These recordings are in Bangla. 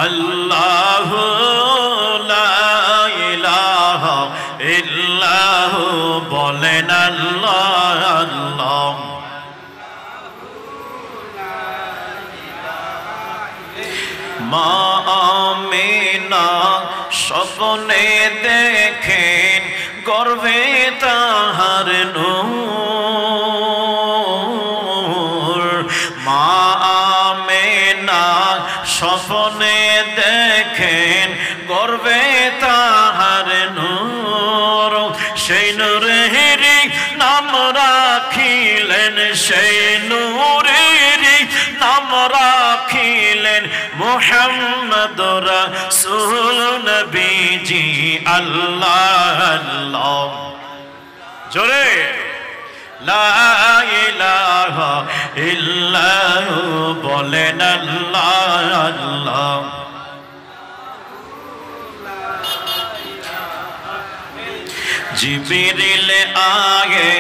আল্লাহু লা ইলাহা ইল্লাহু বলেন আল্লাহ আল্লাহ। মা আমিনা স্বপ্নে দেখেন গর্ভে তাহার নূর। মা আমিনা স্বপ্নে দেখেন গর্ভে তাহার নূর। সেই নূরের নাম রাখিলেন, সেই নূরের নাম রাখিলেন মুহাম্মদ রাসূল নবীজি আল্লাহ আল্লাহ। জোরে লা ইলাহা ইল্লাহু বলেন আল্লাহ আল্লাহ। জিবরিল আগে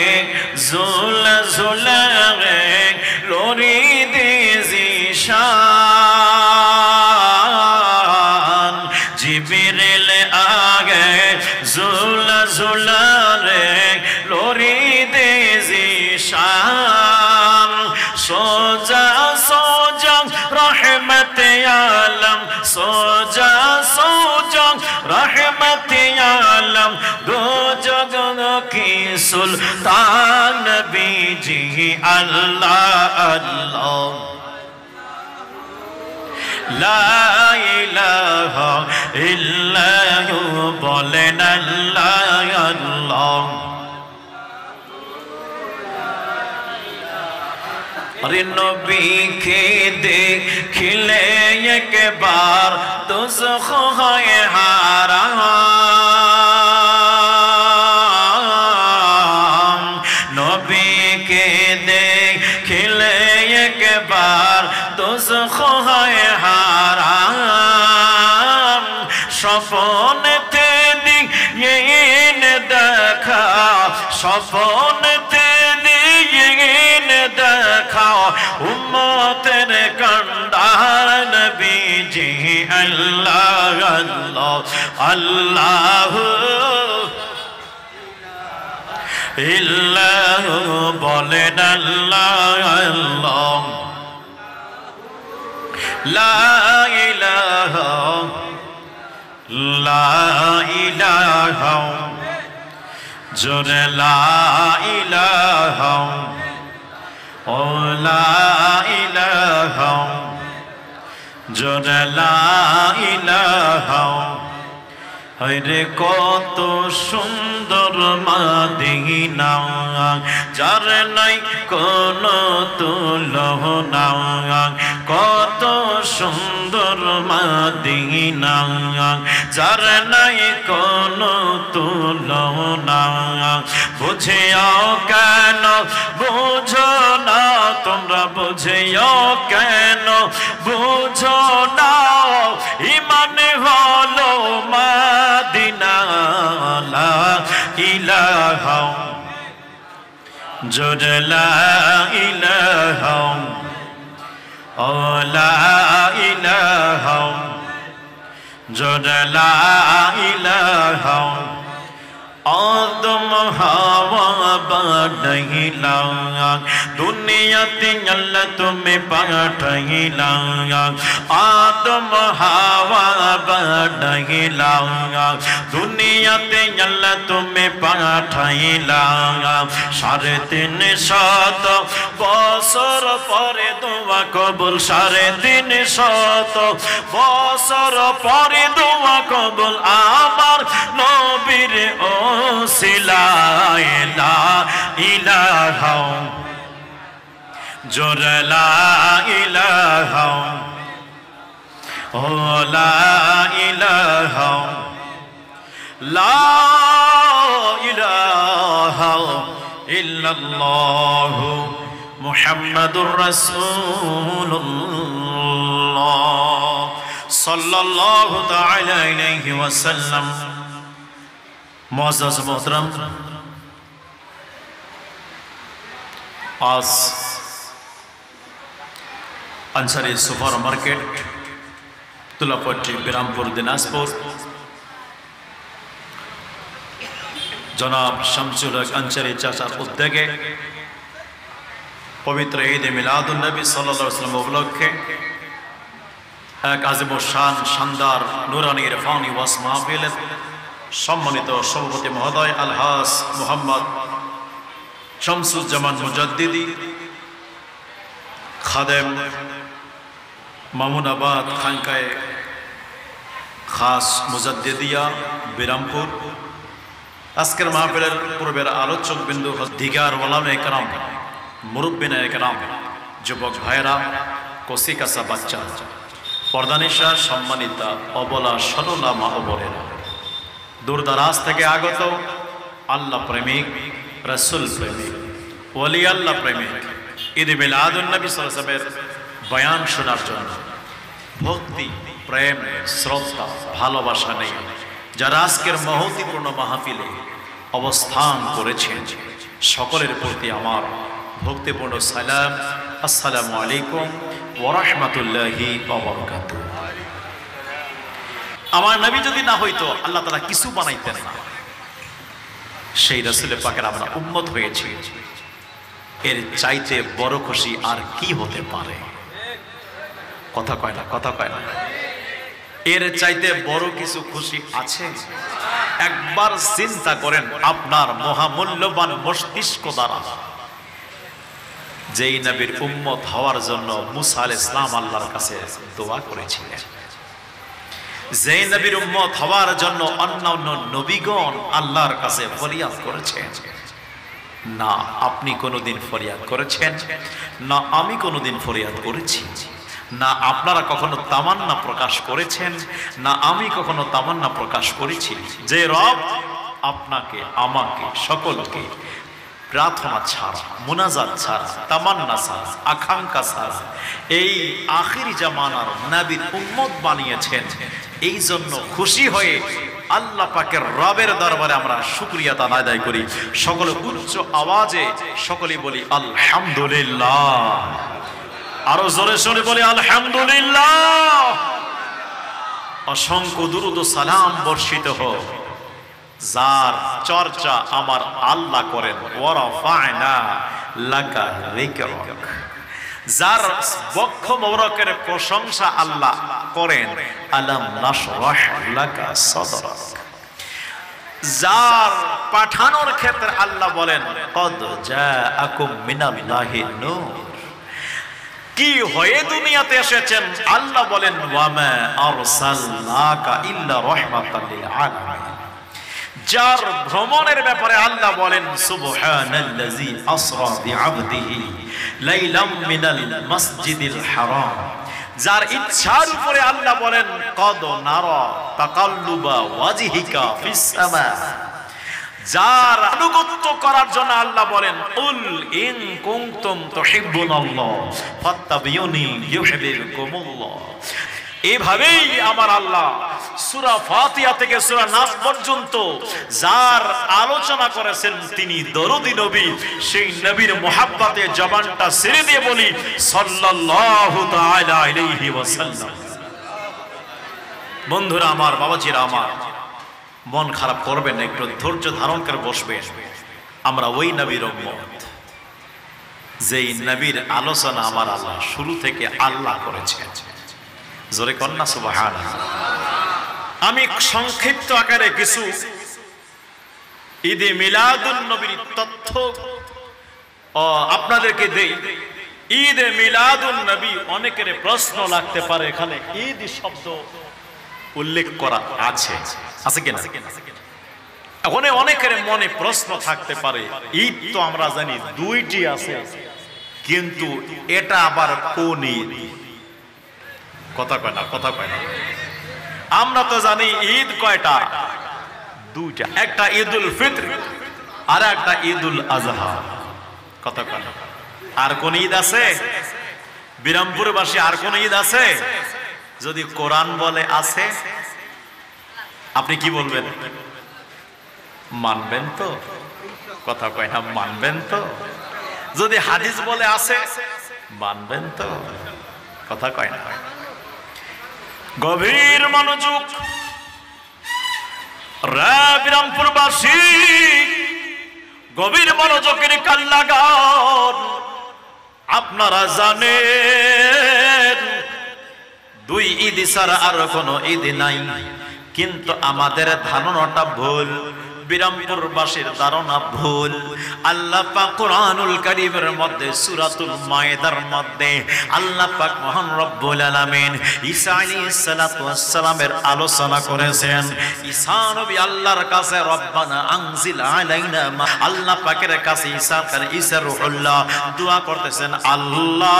জুল জুল লোরি দে জিশান। জিবরিল আগে জুল জুল লোরি দে জিশান। সোজা সোজা রহমত আলম, সোজা সোজা রহমত আলম, দো জগত কি সুলতান নবীজি আল্লাহ আল্লাহ। লা ইলাহা ইল্লাহু বলেন আল্লাহ আল্লাহ। अरे नबी के देखिले एक बार दोज़ख है हराम। नबी के देखिले एक बार दोज़ख है हराम। सपन थे दिन देखा, सपन थे दिन देखा उम्मतेर कंडार नबीजी अल्लाह अल्लाह अल्लाह इल्लाहु बोलेन अल्लाह अल्लाह। ला इलाहा ला इलाहा जोरे ला इलाहा ओ ला इलाहा जोरे ला इलाहा। हरे कत सुंदर मदीना जार नाई कोनो तुलना। कत सुंदर मदीना जार नाई कोनो तुलना। बुझियो केन बुझो ना তোমরা বুঝিও কেন বুঝো না। ঈমান হলো মদিনা লা ইলাহা জোরে লা ইলাহা ও লা ইলাহা জোরে লা ইলাহা। आदम हवा बढ़िला दुनिया तिंगल तुम्हें पाठिला। आदम हवा बढ़िला दुनिया तिंगल तुम्हें पाठिला। 350 বছর পরে দোয়া কবুল, 350 বছর পরে দোয়া কবুল আমার নবীর ওসিলায় লা ইলাহা জোরে লা ইলাহা ও লা ইলাহা লা ইলাহা ইল্লাল্লাহু মুহাম্মাদুর রাসূলুল্লাহ সাল্লাল্লাহু তাআলা আলাইহি ওয়াসাল্লাম। মুআজ্জাজ মুহতারাম, আজ আনসারী সুপার মার্কেট তুলাপট্টি বিরামপুর দিনাজপুর জনাব শামসুল হক আনসারী চাচার উদ্যোগে পবিত্র ঈদে মিলাদুন নবী সাল্লাল্লাহু আলাইহি ওয়াসাল্লাম উপলক্ষে এক আজিম শান শানদার নুরানি ইরফানি ওয়াজ মাহফিলের সম্মানিত সভাপতি মহোদয় আলহাজ মোহাম্মদ শামসুজ্জামান মুজাদ্দিদি খাদেম মামুনাবাদ খানকায়ে খাস মুজাদ্দিদিয়া বিরামপুর, আজকের মাহফিলের পূর্বের আলোচক বিন্দু দিগার ওলামে একরাম, মুরব্বিনা একরাম, যুবক ভাইরা, কসিকাসা বাচ্চা, পর্দানিশা, সম্মানিতা অবলা সরলা মা ও বোনেরা, দূরদারাজ থেকে আগত আল্লাহ প্রেমিক, রাসূল প্রেমিক, ওলি আল্লাহ প্রেমিক, ঈদ মিলাদুন নবী সাল্লাল্লাহু আলাইহি ওয়াসাল্লামের বয়ান শোনার জন্য ভক্তি, প্রেম, শ্রদ্ধা, ভালোবাসা নেই যারা আজকের মহতিপূর্ণ মাহফিলে অবস্থান করেছেন, সকলের প্রতি আমার ভক্তিপূর্ণ সালাম। আসসালামু আলাইকুম ওয়া রাহমাতুল্লাহি ওয়া বারাকাতুহু। আমার নবী যদি না হইতো আল্লাহ তাআলা কিছু বানাইতেন না। সেই রাসূল পাকের আমরা উম্মত হয়েছি, এর চাইতে বড় খুশি আর কি হতে পারে? কথা কয় না, কথা কয় না। এর চাইতে বড় কিছু খুশি আছে? একবার চিন্তা করেন আপনার মহামূল্যবান মস্তিষ্ক দ্বারা, যেই নবীর উম্মত হওয়ার জন্য মুসা আলাইহিস সালাম আল্লাহর কাছে দোয়া করেছিলেন, যেই নবীর উম্মত হওয়ার জন্য অন্যান্য নবীগণ আল্লাহর কাছে ফরিয়াদ করেছেন। না আপনি কোনোদিন ফরিয়াদ করেছেন, না আমি কোনোদিন ফরিয়াদ করেছি, না আপনারা কখনো তামান্না প্রকাশ করেছেন, না আমি কখনো তামান্না প্রকাশ করেছি যে রব আপনাকে, আমাকে, সকলকে প্রার্থনা ছাড়া, মুনাজাত ছাড়া, তামান্না ছাড়া, আকাঙ্ক্ষা ছাড়া এই আখিরি জামানার নবীর উম্মত বানিয়েছেন। এই জন্য খুশি হয়ে আল্লাহ পাকের রবের দরবারে আমরা শুকরিয়া আদায় করি। সকলে উচ্চ আওয়াজে সকলে বলি আলহামদুলিল্লাহ। আরো জোরে জোরে বলি আলহামদুলিল্লাহ। অসংখ্য দুরূদ ও সালাম বর্ষিত হোক যার চর্চা আমার আল্লাহ করেন, ওয়া রাফা'না লাকা যিকরাক, যার বক্ষ মোবারকের প্রশংসা আল্লাহ করেন, আলাম নাশরাহ লাকা সাদরাক, যার পাঠানোর ক্ষেত্রে আল্লাহ বলেন কদ জাআকুম মিনাল্লাহি নূর, কি হয়ে দুনিয়াতে এসেছেন আল্লাহ বলেন ওয়ামা আরসালনাকা ইল্লা রাহমাতাল লিল আলামিন, যার ভ্রমণের ব্যাপারে আল্লাহ বলেন সুবহানাল্লাযী আসরা বিআবদিহি লাইলাম মিনাল মাসজিদিল হারাম, যার ইচ্ছার উপরে আল্লাহ বলেন কদ নারা তাকাল্লুবা ওয়াজহিকা ফিস সামা, যার আনুগত্য করার জন্য আল্লাহ বলেন কুল ইন কুনতুম তুহিব্বুনাল্লাহ ফাত্তাবিউনি ইউহিব্বুকুমুল্লাহ। এভাবেই আমার আল্লাহ সূরা ফাতিহা থেকে সূরা নাস পর্যন্ত যার আলোচনা করেছেন তিনি দরুদি নবী। সেই নবীর মুহাব্বতে জবানটা ছেড়ে দিয়ে বলি সাল্লাল্লাহু তাআলা আলাইহি ওয়াসাল্লাম। বন্ধুরা আমার, বাবাজিরা আমার, মন খারাপ করবেন না, একটু ধৈর্য ধারণ করে বসবেন। আমরা ওই নবীর উম্মত যেই নবীর আলোচনা আমার আল্লাহ শুরু থেকে আল্লাহ করেছেন। জোরে কন্যা সুবহানাল্লাহ। আমি সংক্ষিপ্ত আকারে কিছু ঈদে মিলাদুন নবীর তথ্য আপনাদেরকে দেই। ঈদে মিলাদুন নবী, অনেকের প্রশ্ন লাগতে পারে এখানে ঈদ শব্দ উল্লেখ করা আছে কিনা? এখন অনেকের মনে প্রশ্ন থাকতে পারে ঈদ তো আমরা জানি দুইটি আছে, কিন্তু এটা আবার কোন ঈদ? কথা কয় না, কথা কয় না। আমরা তো জানি ঈদ কয়টা? দুইটা, একটা ঈদুল ফিতর আর একটা ঈদুল আজহা। কথা কয় না। আর কোন ঈদ আছে? বিরামপুরবাসী আর কোন ঈদ আছে? যদি কোরআন বলে আছে, আপনি কি বলবেন? মানবেন তো? কথা কয় না, মানবেন তো? যদি হাদিস বলে আছে, মানবেন তো? কথা কয় না। গভীর মনোযোগ রে বিরামপুরবাসী, গভীর মনোযোগের কান লাগান। আপনারা জানেন দুই ঈদ ছাড়া আর কোনো ঈদ নাই, কিন্তু আমাদের ধারণাটা ভুল, বিরামপুরবাসীর ধারণা ভুল। আল্লাহ পাক কুরআনুল কারীমের মধ্যে সূরাতুল মায়েদার মধ্যে আল্লাহ পাক মহান রব্বুল আলামিন ঈসা আলাইহিস সালাতু ওয়াস সালামের আলোচনা করেছেন। ঈসা নবী আল্লাহর কাছে রব্বানা আনজিল আলাইনা মা, আল্লাহ পাকের কাছে ঈসা রূহুল্লাহ দোয়া করতেছেন, আল্লাহ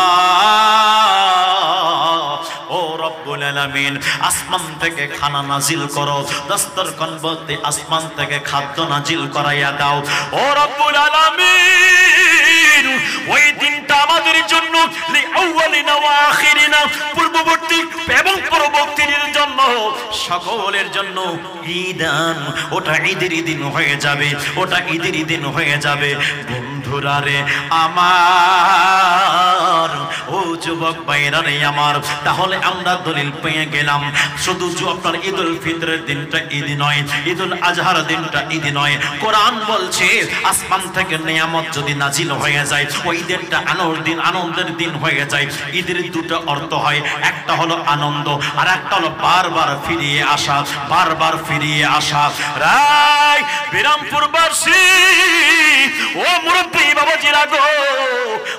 ও রব্বুল আলামিন আসমান থেকে খানা নাজিল করো, দস্তরখান বলতে আসমান থেকে খাদ্য নাজিল করাইয়া দাও। ও রব্বুল আলামিন ওই দিনটা আমাদের জন্য লিআউয়ালিনা ওয়া আখিরিনা, পূর্ববর্তী এবং পরবর্তীর জন্য সকলের জন্য ঈদান, ওটা ঈদের দিন হয়ে যাবে, ওটা ঈদের দিন হয়ে যাবে। বন্ধুরা রে আমার, ও যুবক ভাইরা রে আমার, তাহলে আমরা দলিল পেয়ে গেলাম শুধু আপনার ঈদুল ফিতরের দিনটা ঈদ নয়, ঈদুল আজহার দিনটা ঈদ নয়। কোরআন বলছে আসমান থেকে নিয়ামত যদি নাজিল হয়ে যায় ওই দিনটা আনন্দের দিন হয়ে যায়। ঈদের দুটো অর্থ হয়, একটা হলো আনন্দ আর একটা হলো বারবার ফিরিয়ে আসা, বারবার ফিরিয়ে আসা। রাই বিরামপুরবাসী ও মুরব্বী বাবাজিরা গো,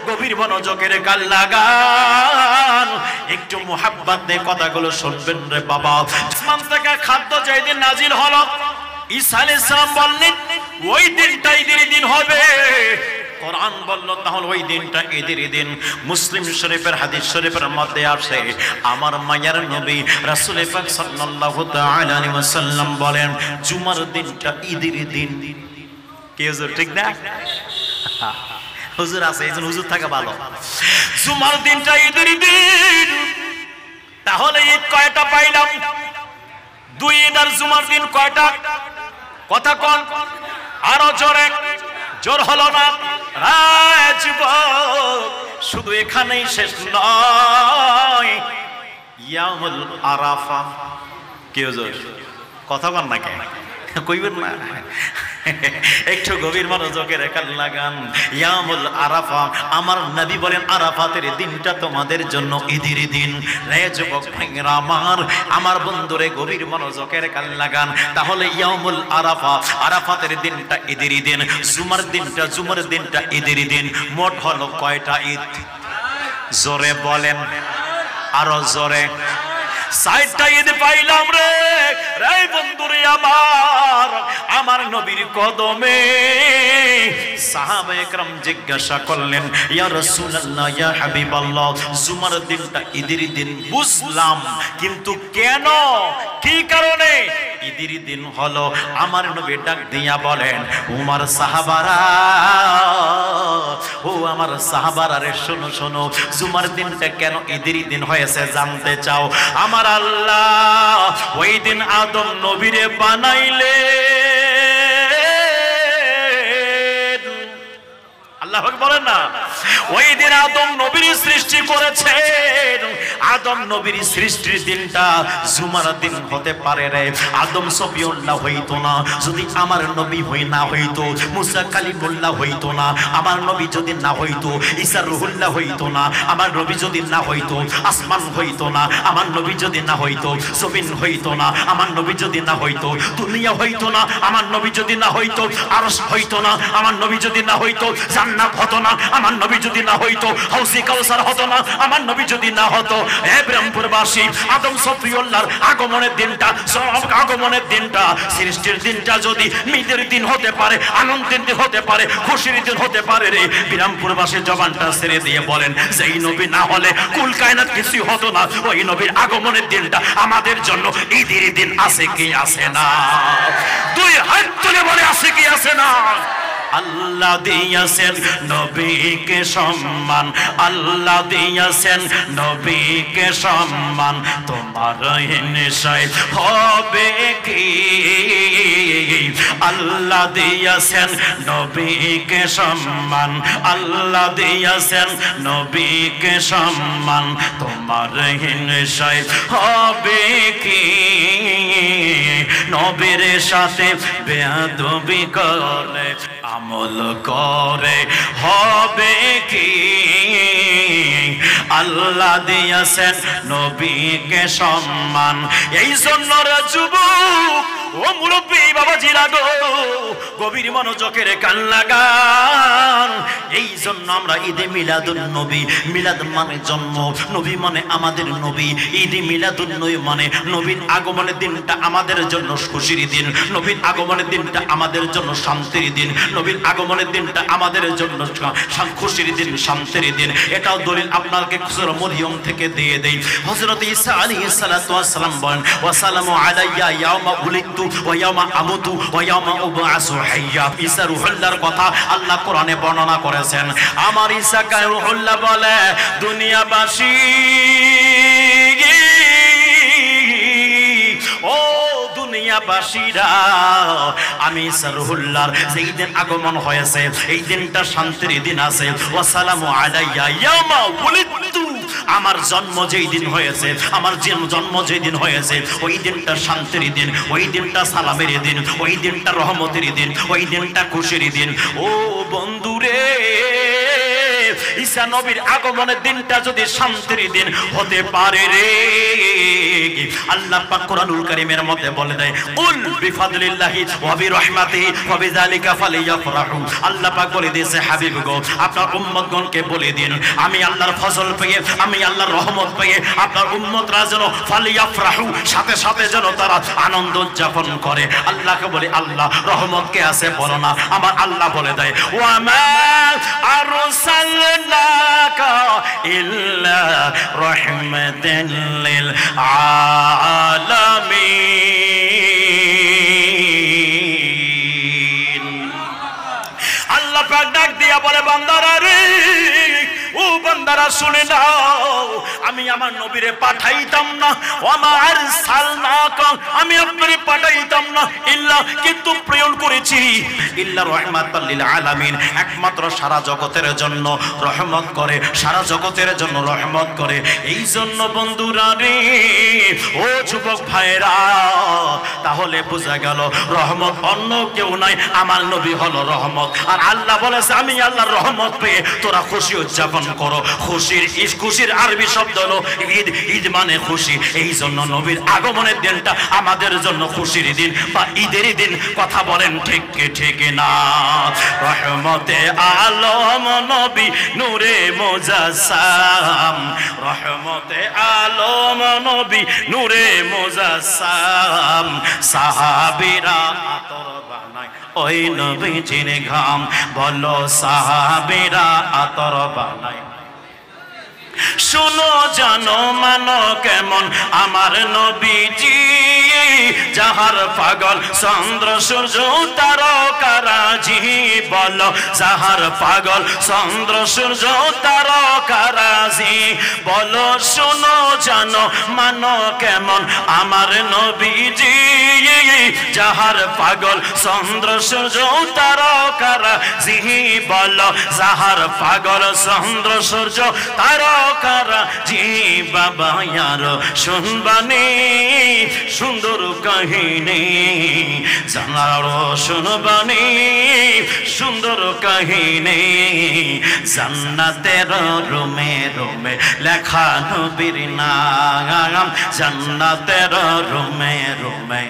গভীর মনোযোগের কান লাগান, একটু মুহাব্বত দিয়ে কথাগুলো শুনবেন রে বাবা। আসমান থেকে খাদ্য যেদিন নাজিল হলো ঈসা আলাইহিস সালাম বললেন ওই দিনটা ঈদের দিন হবে। কোরআন বলল তাহলে ওই দিনটা ঈদের দিন। মুসলিম শরীফের হাদিস শরীফের মধ্যে আছে আমার মায়ের নবী রাসূল পাক সাল্লাল্লাহু তাআলা আলাইহি ওয়াসাল্লাম বলেন জুমার দিনটা ঈদের দিন। কি হুজুর ঠিক না? হুজুর আছে, এইজন হুজুর থাকা ভালো। জুমার দিনটা ঈদের দিন, তাহলে ঈদ কয়টা পাইলাম? দুই ঈদ আর জুমার দিন কয়টা? কথা কোন আরো জোরে, জোর হলো না? শুধু এখানেই শেষ নয়, ইয়ামুল আরাফা। কি হুজুর কথা বল না কেন কইবেন না? একটু গভীর মনোযোগের কান লাগান। ইয়ামুল আরাফা, আমার নবী বলেন আরাফাতের দিনটা তোমাদের জন্য ঈদের দিন। রে যুবক ভাইরা আমার বন্ধুরে গভীর মনোযোগের কান লাগান। তাহলে ইয়ামুল আরাফা, আরাফাতের দিনটা ঈদের দিন, জুমার দিনটা ঈদের দিন। মোট হলো কয়টা ঈদ? জোরে বলেন, আরো জোরে। ৬০টা ঈদ পাইলাম রে। রে বন্ধুরে আমার নবীর কদমে সাহাবায়ে কেরাম জিজ্ঞাসা করলেন ইয়া রাসূলুল্লাহ ইয়া হাবিবাল্লাহ, জুমার দিনটা ঈদের দিন বুঝলাম, কিন্তু কেন, কি কারণে ঈদের দিন হলো? আমার নবী ডাক দিয়া বলেন উমার সাহাবারা, ও আমার সাহাবারা রে শোনো শোনো, জুমার দিনটা কেন ঈদের দিন হয়েছে জানতে চাও? আমার আল্লাহ ওই দিন আদম নবীরে বানাইলে, আল্লাহ বলেন না, ওই দিন আদম নবীর সৃষ্টি করেছেন। আদম নবীর সৃষ্টির দিনটা জুমার দিন হতে পারে রে। আদম সফিউল্লাহ হইতো না যদি আমার নবী না হইতো, মুসা কালিমুল্লাহ হইতো না আমার নবী যদি না হইতো, ঈসা রুহুল্লাহ হইতো না আমার নবী যদি না হইতো, আসমান হইতো না আমার নবী যদি না হইতো, জমিন হইতো না আমার নবী যদি না হইতো, দুনিয়া হইতো না আমার নবী যদি না হইতো, আরশ হইতো না আমার নবী যদি না হইতো, জান্নাত হতো না আমার নবী যদি না হইতো, হাউজে কাউসার হতো না আমার নবী যদি না হতো। হে ব্রহ্মপুরবাসী, আদম সফিউল্লাহর আগমনের দিনটা সৃষ্টির দিনটা যদি ঈদের দিন হতে পারে, আনন্দের দিন হতে পারে, খুশির দিন হতে পারে রে, বিরামপুরবাসীর জবানটা ছেড়ে দিয়ে বলেন সেই নবী না হলে কুল কায়নাত কিছু হতো না। ওই নবীর আগমনের দিনটা আমাদের জন্য ঈদের দিন আছে কি আছে না? দুই হাত তুলে বলে আছে কি আছে না? আল্লাহ দিয়েছেন নবীকে সম্মান, আল্লাহ দিয়েছেন নবীকে সম্মান, তোমার নিশ্চয় হবে কি? আল্লাহ দিয়েছেন নবীকে সম্মান, আল্লাহ দিয়েছেন নবীকে সম্মান, তোমার নিশ্চয় হবে কি? নবীর সাথে বেয়াদবি করলে আমল করে হবে কি? আল্লাহ দিয়েছেন নবীকে সম্মান। এই জন্য যুবক ও মুরব্বী বাবাজিরা গো, গভীর মনোযোগের কান লাগান। এই জন্য আমরা ঈদে মিলাদুন নবী, মিলাদ মানে জন্ম, নবী মানে আমাদের নবী। ঈদে মিলাদুন নবী মানে নবীর আগমনের দিনটা আমাদের জন্য খুশির দিন, নবীর আগমনের দিনটা আমাদের জন্য শান্তির দিন, নবীর আগমনের দিনটা আমাদের জন্য খুশির দিন, শান্তির দিন। এটাও দলিল আপনাকে সূরা মরিয়ম থেকে দিয়ে দেই। হযরত ঈসা আলাইহিস সালাতু ওয়াস সালাম বলেন, ওয়া সালামু আলাইয়া ইয়াউমা উলিদতু ওয়া ইয়াউমা আমুতু ওয়া ইয়াউমা উবআসু হাইয়্যা। ঈসা রূহুল্লাহর কথা আল্লাহ কোরআনে বর্ণনা করেছেন। আমার ঈসাকে রূহুল্লাহ বলে, দুনিয়াবাসী ও দুনিয়াবাসীরা, আমি ঈসা রূহুল্লাহর যেই দিন আগমন হয়েছে এই দিনটা শান্তির দিন আছে। ওয়া সালামু আলাইয়া ইয়াউমা উলিদতু, আমার জন্ম যেই দিন হয়েছে, আমার জন্ম যেই দিন হয়েছে ওই দিনটা শান্তির দিন, ওই দিনটা সালামের দিন, ওই দিনটা রহমতের দিন, ওই দিনটা খুশির দিন। ও বন্ধুরে, ঈসা নবীর আগমনের দিনটা যদি শান্তির দিন হতে পারে রে, আল্লাহ পাক কোরআনুল কারীমের মধ্যে বলে দেয়, কুল বিফাদলিল্লাহি ওয়া বিরহমাতিহি ওয়া বিযালিকা ফালিয়াফরাহু। আল্লাহ পাক বলে দিয়েছে, হাবিব গো আপনার উম্মতগণকে বলে দিন, আমি আল্লাহর ফজল পেয়ে, আমি আল্লাহর রহমত পেয়ে আপনার উম্মতরা যেন ফালিয়াফরাহু, সাথে সাথে যেন তারা আনন্দ উদযাপন করে। আল্লাহকে বলে, আল্লাহ রহমত কে আছে বলো না? আমার আল্লাহ বলে দেয়, ওয়া মা আরসালনাকা ইল্লা রাহমাতান লিল আলামিন। আল্লাহ পাক ডাক দিয়া বলে, বান্দারা রে, ও বান্দারা শুনে নাও, আমি আমার নবীরে পাঠাইতাম না, ওয়ামা আরসালনাকা, আমি আপনারে পাঠাইতাম না ইল্লা, কিন্তু প্রেরণ করেছি ইল্লা রাহমাতাল লিল আলামিন, একমাত্র সারা জগতের জন্য রহমত করে, সারা জগতের জন্য রহমত করে। এই জন্য বন্ধুরা রে, ও যুবক ভাইরা, তাহলে বোঝা গেল রহমত অন্য কেউ নাই, আমার নবী হলো রহমত। আর আল্লাহ বলেছে, আমি আল্লাহর রহমত পেয়ে তোরা খুশি উদযাপন করো। খুশির আরবি শব্দ হলো ঈদ, ঈদ মানে খুশি। এই জন্য নবীর আগমনের দিনটা আমাদের জন্য খুশির দিন বা ঈদের দিন। কথা বলেন ঠিক কি ঠিক না? রহমতে আলম নবী নূরে মুজাসসাম, রহমতে আলম নবী নূরে মুজাসসাম, সাহাবীরা আতর বানায় ওই নবীজির ঘাম, বলো সাহাবীরা আতর বানায়। শুনো জানো মানো কেমন আমার নবীজি, যাহার পাগল চন্দ্র সূর্য তারকারাজি, বলো যাহার পাগল চন্দ্র সূর্য তারকারাজি, বলো শুনো জানো মানো কেমন আমার নবীজি, যাহার পাগল চন্দ্র সূর্য তারকারাজি, বলো যাহার পাগল চন্দ্র সূর্য তারকারাজি। বাবা ইয়ার শুনবানি সুন্দর কাহিনী, জানার শুনবানি সুন্দর কাহিনী, জান্নাতের রুমে রুমে লেখা নবীর নাম, জান্নাতের রুমে রুমে।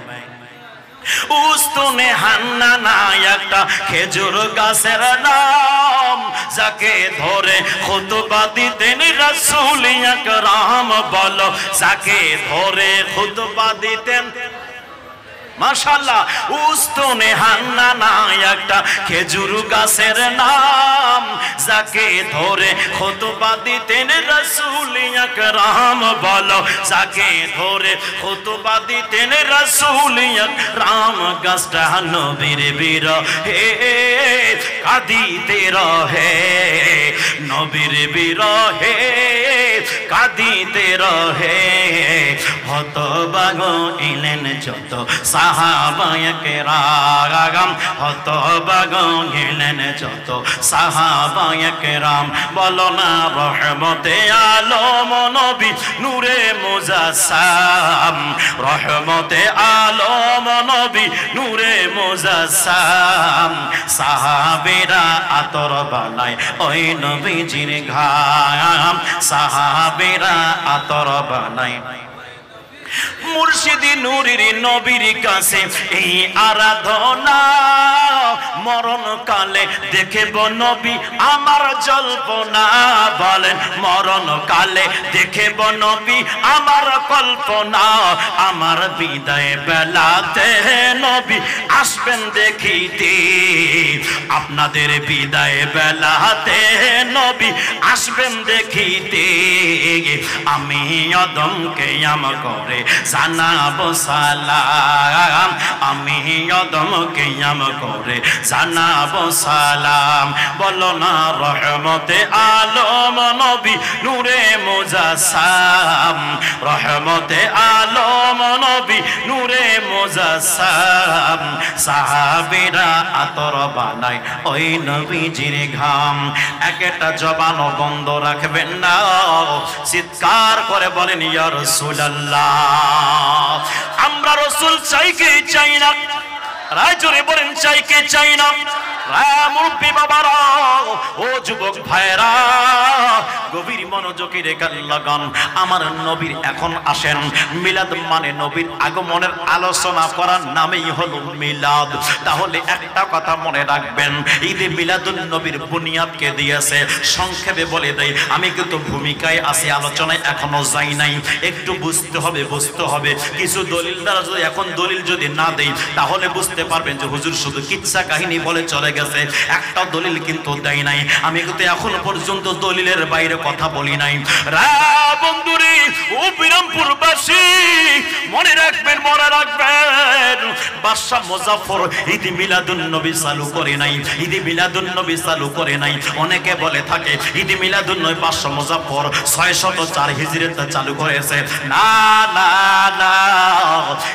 উস্তুনে হান্নানা একটা খেজুর গাছের নাম, যাকে ধরে খুতবা দিতেন রাসূল আকরাম, বলো যাকে ধরে খুতবা দিতেন মাশাআল্লাহ। উস্তনে হান্নানা একটা খেজুর গাছের নাম, যাকে ধরে খুতবা দিতেন রাসূল আকরাম। বলো যাকে ধরে খুতবা দিতেন রাসূল আকরাম। গাছটা নবীর বিরহে কাঁদিতে রহে, নবীর বিরহে কাঁদিতে রহে। হতবাগ এলেন যত সাহাবায়ে কেরাম, হতবাগ গেলেন যত সাহাবায়ে কেরাম। বলো না রহমতে আলম নবী নূরে মুজাসসাম, রহমতে আলম নবী নূরে মুজাসসাম। সাহাবেরা আতর বানায় ওই নবীজির ঘাম, সাহাবেরা আতর বানায়। মুর্শিদি নূরের নবীর কাছে এই আরাধনা, মরণ কালে দেখব নবী আমার জল্পনা। বলেন মরণ কালে দেখব নবী আমার কল্পনা। আমার বিদায় বেলাতে নবী আসবেন দেখিতে, আপনাদের বিদায় বেলাতে নবী আসবেন দেখিতে। আমি অদম কিয়াম করে জানাবো সালাম, আমি অদম কিয়াম করে জানাবো সালাম। বলো না রহমতে আলম নবী নূরে মুজাসসাম, রহমতে আলম নবী নূরে মুজাসসাম। সাহাবীরা আতর বানায় ওই নবীজির ঘাম। একটা জবানও বন্ধ রাখবেন না, চিৎকার করে বলেন ইয়া রাসূলুল্লাহ। আমরা রাসূল চাই কি চাই না? রায় জোরে বলেন চাই কি চাই না? মুরব্বী বাবারা, ও যুবক ভাইরা, গভীর মনোযোগী রেখে লাগান। আমার নবীর এখন আসেন। মিলাদ মানে নবীর আগমনের আলোচনা করার নামেই হলো মিলাদ। তাহলে একটা কথা মনে রাখবেন, ঈদে মিলাদুন নবীর বুনিয়াদ কে দিয়েছে সংক্ষেপে বলে দেই। আমি কিন্তু ভূমিকায় আছি, আলোচনায় এখনো যাই নাই। একটু বুঝতে হবে, বুঝতে হবে। কিছু দলিল দ্বারা যদি এখন দলিল যদি না দেই, তাহলে বুঝতে পারবেন যে হুজুর শুধু কিচ্ছা কাহিনী বলে চলে গেছে, একটা দলিল কিন্তু দেয় নাই। আমি কিন্তু এখন পর্যন্ত দলিলের বাইরে কথা বলি নাই। রা বন্ধুরে, ও বিরামপুরবাসী, মনে রাখবেন, মনে রাখবেন, বাদশাহ মুজাফফর ঈদ মিলাদুন নবী চালু করে নাই, ঈদ মিলাদুন নবী চালু করে নাই। অনেকে বলে থাকে ঈদ মিলাদুন নবী বাদশাহ মুজাফফর 604 হিজরিতে চালু করেছে। না না না,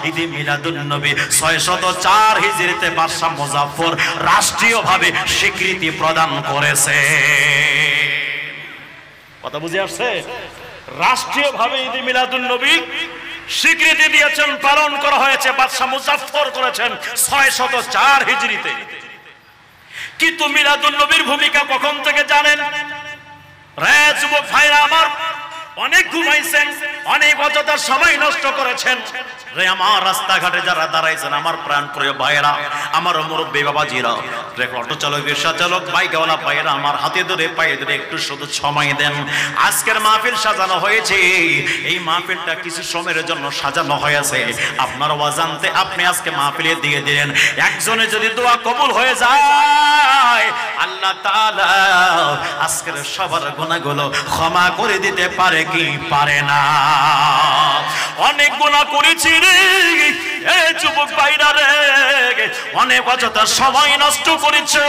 ঈদ মিলাদুন নবী 604 হিজরিতে বাদশাহ মুজাফফর রাষ্ট্রীয়ভাবে স্বীকৃতি প্রদান করেছে। কথা বুঝে আসছে? রাষ্ট্রীয়ভাবে ঈদ মিলাদুন নবী স্বীকৃতি দিয়েছেন, পালন করা হয়েছে। বাদশাহ মুজাফফর করেছেন 604 হিজরিতে। কিন্তু মিলাদুন নবীর ভূমিকা কখন থেকে জানেন? রে যুবক ভাইরা আমার, অনেক ঘুমাইছেন, অনেক অযথা সময় নষ্ট করেছেন। রে আমার রাস্তাঘাটে যারা দাঁড়াইছেন, আমার প্রাণ প্রিয় ভাইরা, আমার মুরব্বী বাবাজিরা, অটো চালক, রিক্সা চালক, বাইকওয়ালা ভাইরা, আমার হাতে ধরে পায়ে ধরে একটু শুধু সময় দেন। আজকের মাহফিল সাজানো হয়েছে, এই মাহফিলটা কিছু সময়ের জন্য সাজানো হয়েছে। আপনার অজান্তে আপনি আজকে মাহফিলে দিয়ে দিলেন। একজনে যদি দোয়া কবুল হয়ে যায়, আল্লাহ তাআলা আজকের সবার গুনাহগুলো ক্ষমা করে দিতে পারে কি পারে না? অনেক গুনাহ করেছি রে এ যুবক ভাইরা রে, অনেক অযথা সময় নষ্ট করেছো,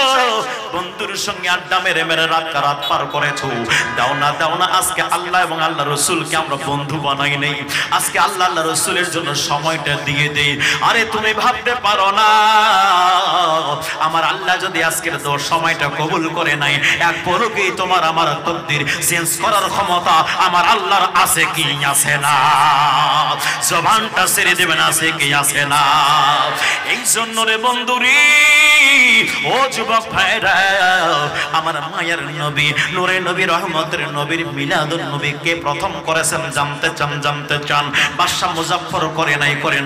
বন্ধুর সঙ্গে আড্ডা মেরে মেরে রাত পার করেছো। দাও না আজকে আল্লাহ এবং আল্লাহ রসুলকে আমরা বন্ধু বানাই নেই। আজকে আল্লাহ রসুলের জন্য সময়টা দিয়ে দেই। আরে তুমি ভাবতে পারো না, আমার আল্লাহ যদি আজকের সময়টা কবুল করে নাই, এক পলকেই তোমার আমার তকদির চেঞ্জ করার ক্ষমতা আমার আল্লাহর আছে কি আছে না? জবানটা ছেড়ে দেবেন, আছে কি আছে না? এই জন্য রে বন্ধুরি, ও যুবক ভাইরা, আমার মায়ের নবী, নূরে নবী, রহমতের নবীর মিলাদুন নবী কে প্রথম করেছেন জানতে চান? বাদশাহ মুজাফফর করে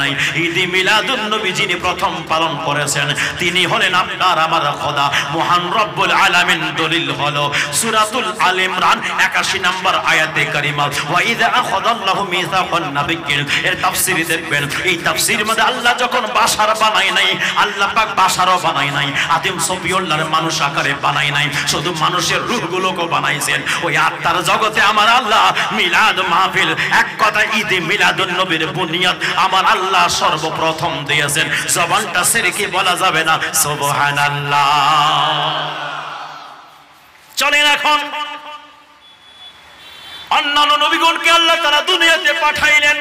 নাই। ঈদ মিলাদুন নবী যিনি প্রথম পালন করেছেন, তিনি হলেন আপনার আমার খোদা মহান রব্বুল আলামিন। দলিল হলো সূরাতুল আল ইমরান 81 নম্বর আয়াতে কারিমা, ওয়া ইযা আখাযাল্লাহু মিসাকান নাবিয়্যিন। এর তাফসীর দেখবেন, এই তাফসীর মধ্যে আল্লাহ যখন বাসার বানায় নাই, আল্লাহ পাক বাসারও বানায় নাই, আদিম সফিউল্লাহর মানুষ আকারে বানায় নাই, শুধু মানুষের রূহগুলোকে বানাইছেন। ওই আত্মার জগতে আমার আল্লাহ মিলাদ মাহফিল, এক কথা ঈদে মিলাদুন নবীর বুনিয়াদ আমার আল্লাহ সর্বপ্রথম দিয়েছেন। জবানটা ছেড়ে কি বলা যাবে না সুবহানাল্লাহ? চলেন এখন অন্যান্য নবীগণকে আল্লাহ তাআলা দুনিয়াতে পাঠাইলেন।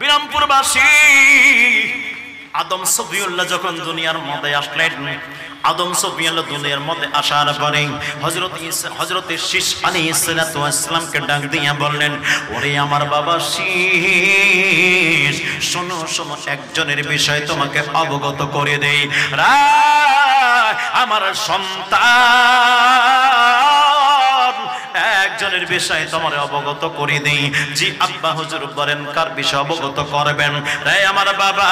বিরামপুরবাসী আদম সফিউল্লাহ যখন দুনিয়ার মধ্যে আসলেন, আদম সফিউল্লাহ দুনিয়ার মধ্যে আসার পরে হযরত শীশ আলাইহিস সালাতু ওয়াস সালামকে ডাক দিয়ে বললেন, ওরে আমার বাবা শীশ, শোনো শোনো, একজনের বিষয় তোমাকে অবগত করে দেই। আমার সন্তান একজনের বিষয়ে তোমার অবগত করে দেই। জি আব্বা হুজুর বলেন, কার বিষয় অবগত করবেন? রে আমার বাবা,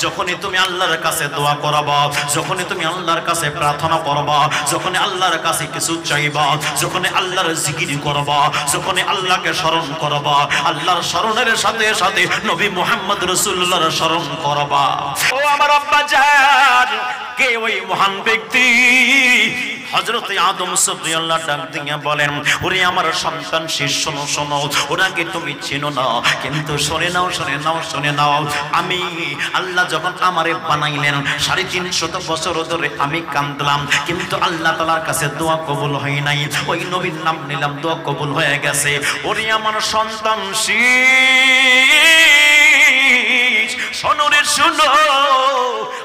যখনই তুমি আল্লাহর কাছে দোয়া করবা, যখনই তুমি আল্লাহর কাছে প্রার্থনা করবা, যখনই আল্লাহর কাছে কিছু চাইবা, যখনই আল্লাহর জিকির করবা, যখনই আল্লাহকে স্মরণ করবা, আল্লাহর স্মরণের সাথে সাথে নবী মুহাম্মদ রাসূলুল্লাহর স্মরণ করবা। ও আমার আব্বা জান, কে ওই মহান ব্যক্তি? হযরত আদম সফিউল্লাহ ডাক দিয়ে বলেন, ওরে আমার সন্তান শীষ, শোনো শোনো, ওনাকে তুমি চিনো না, কিন্তু শুনে নাও শুনে নাও শুনে নাও, আমি আল্লাহ যখন আমারে বানাইলেন 350 বছর ধরে আমি কাঁদলাম, কিন্তু আল্লাহ তাআলার কাছে দোয়া কবুল হয় নাই। ওই নবীর নাম নিলাম, দোয়া কবুল হয়ে গেছে। ওরে আমার সন্তান শীষ, শোনো রে শোনো,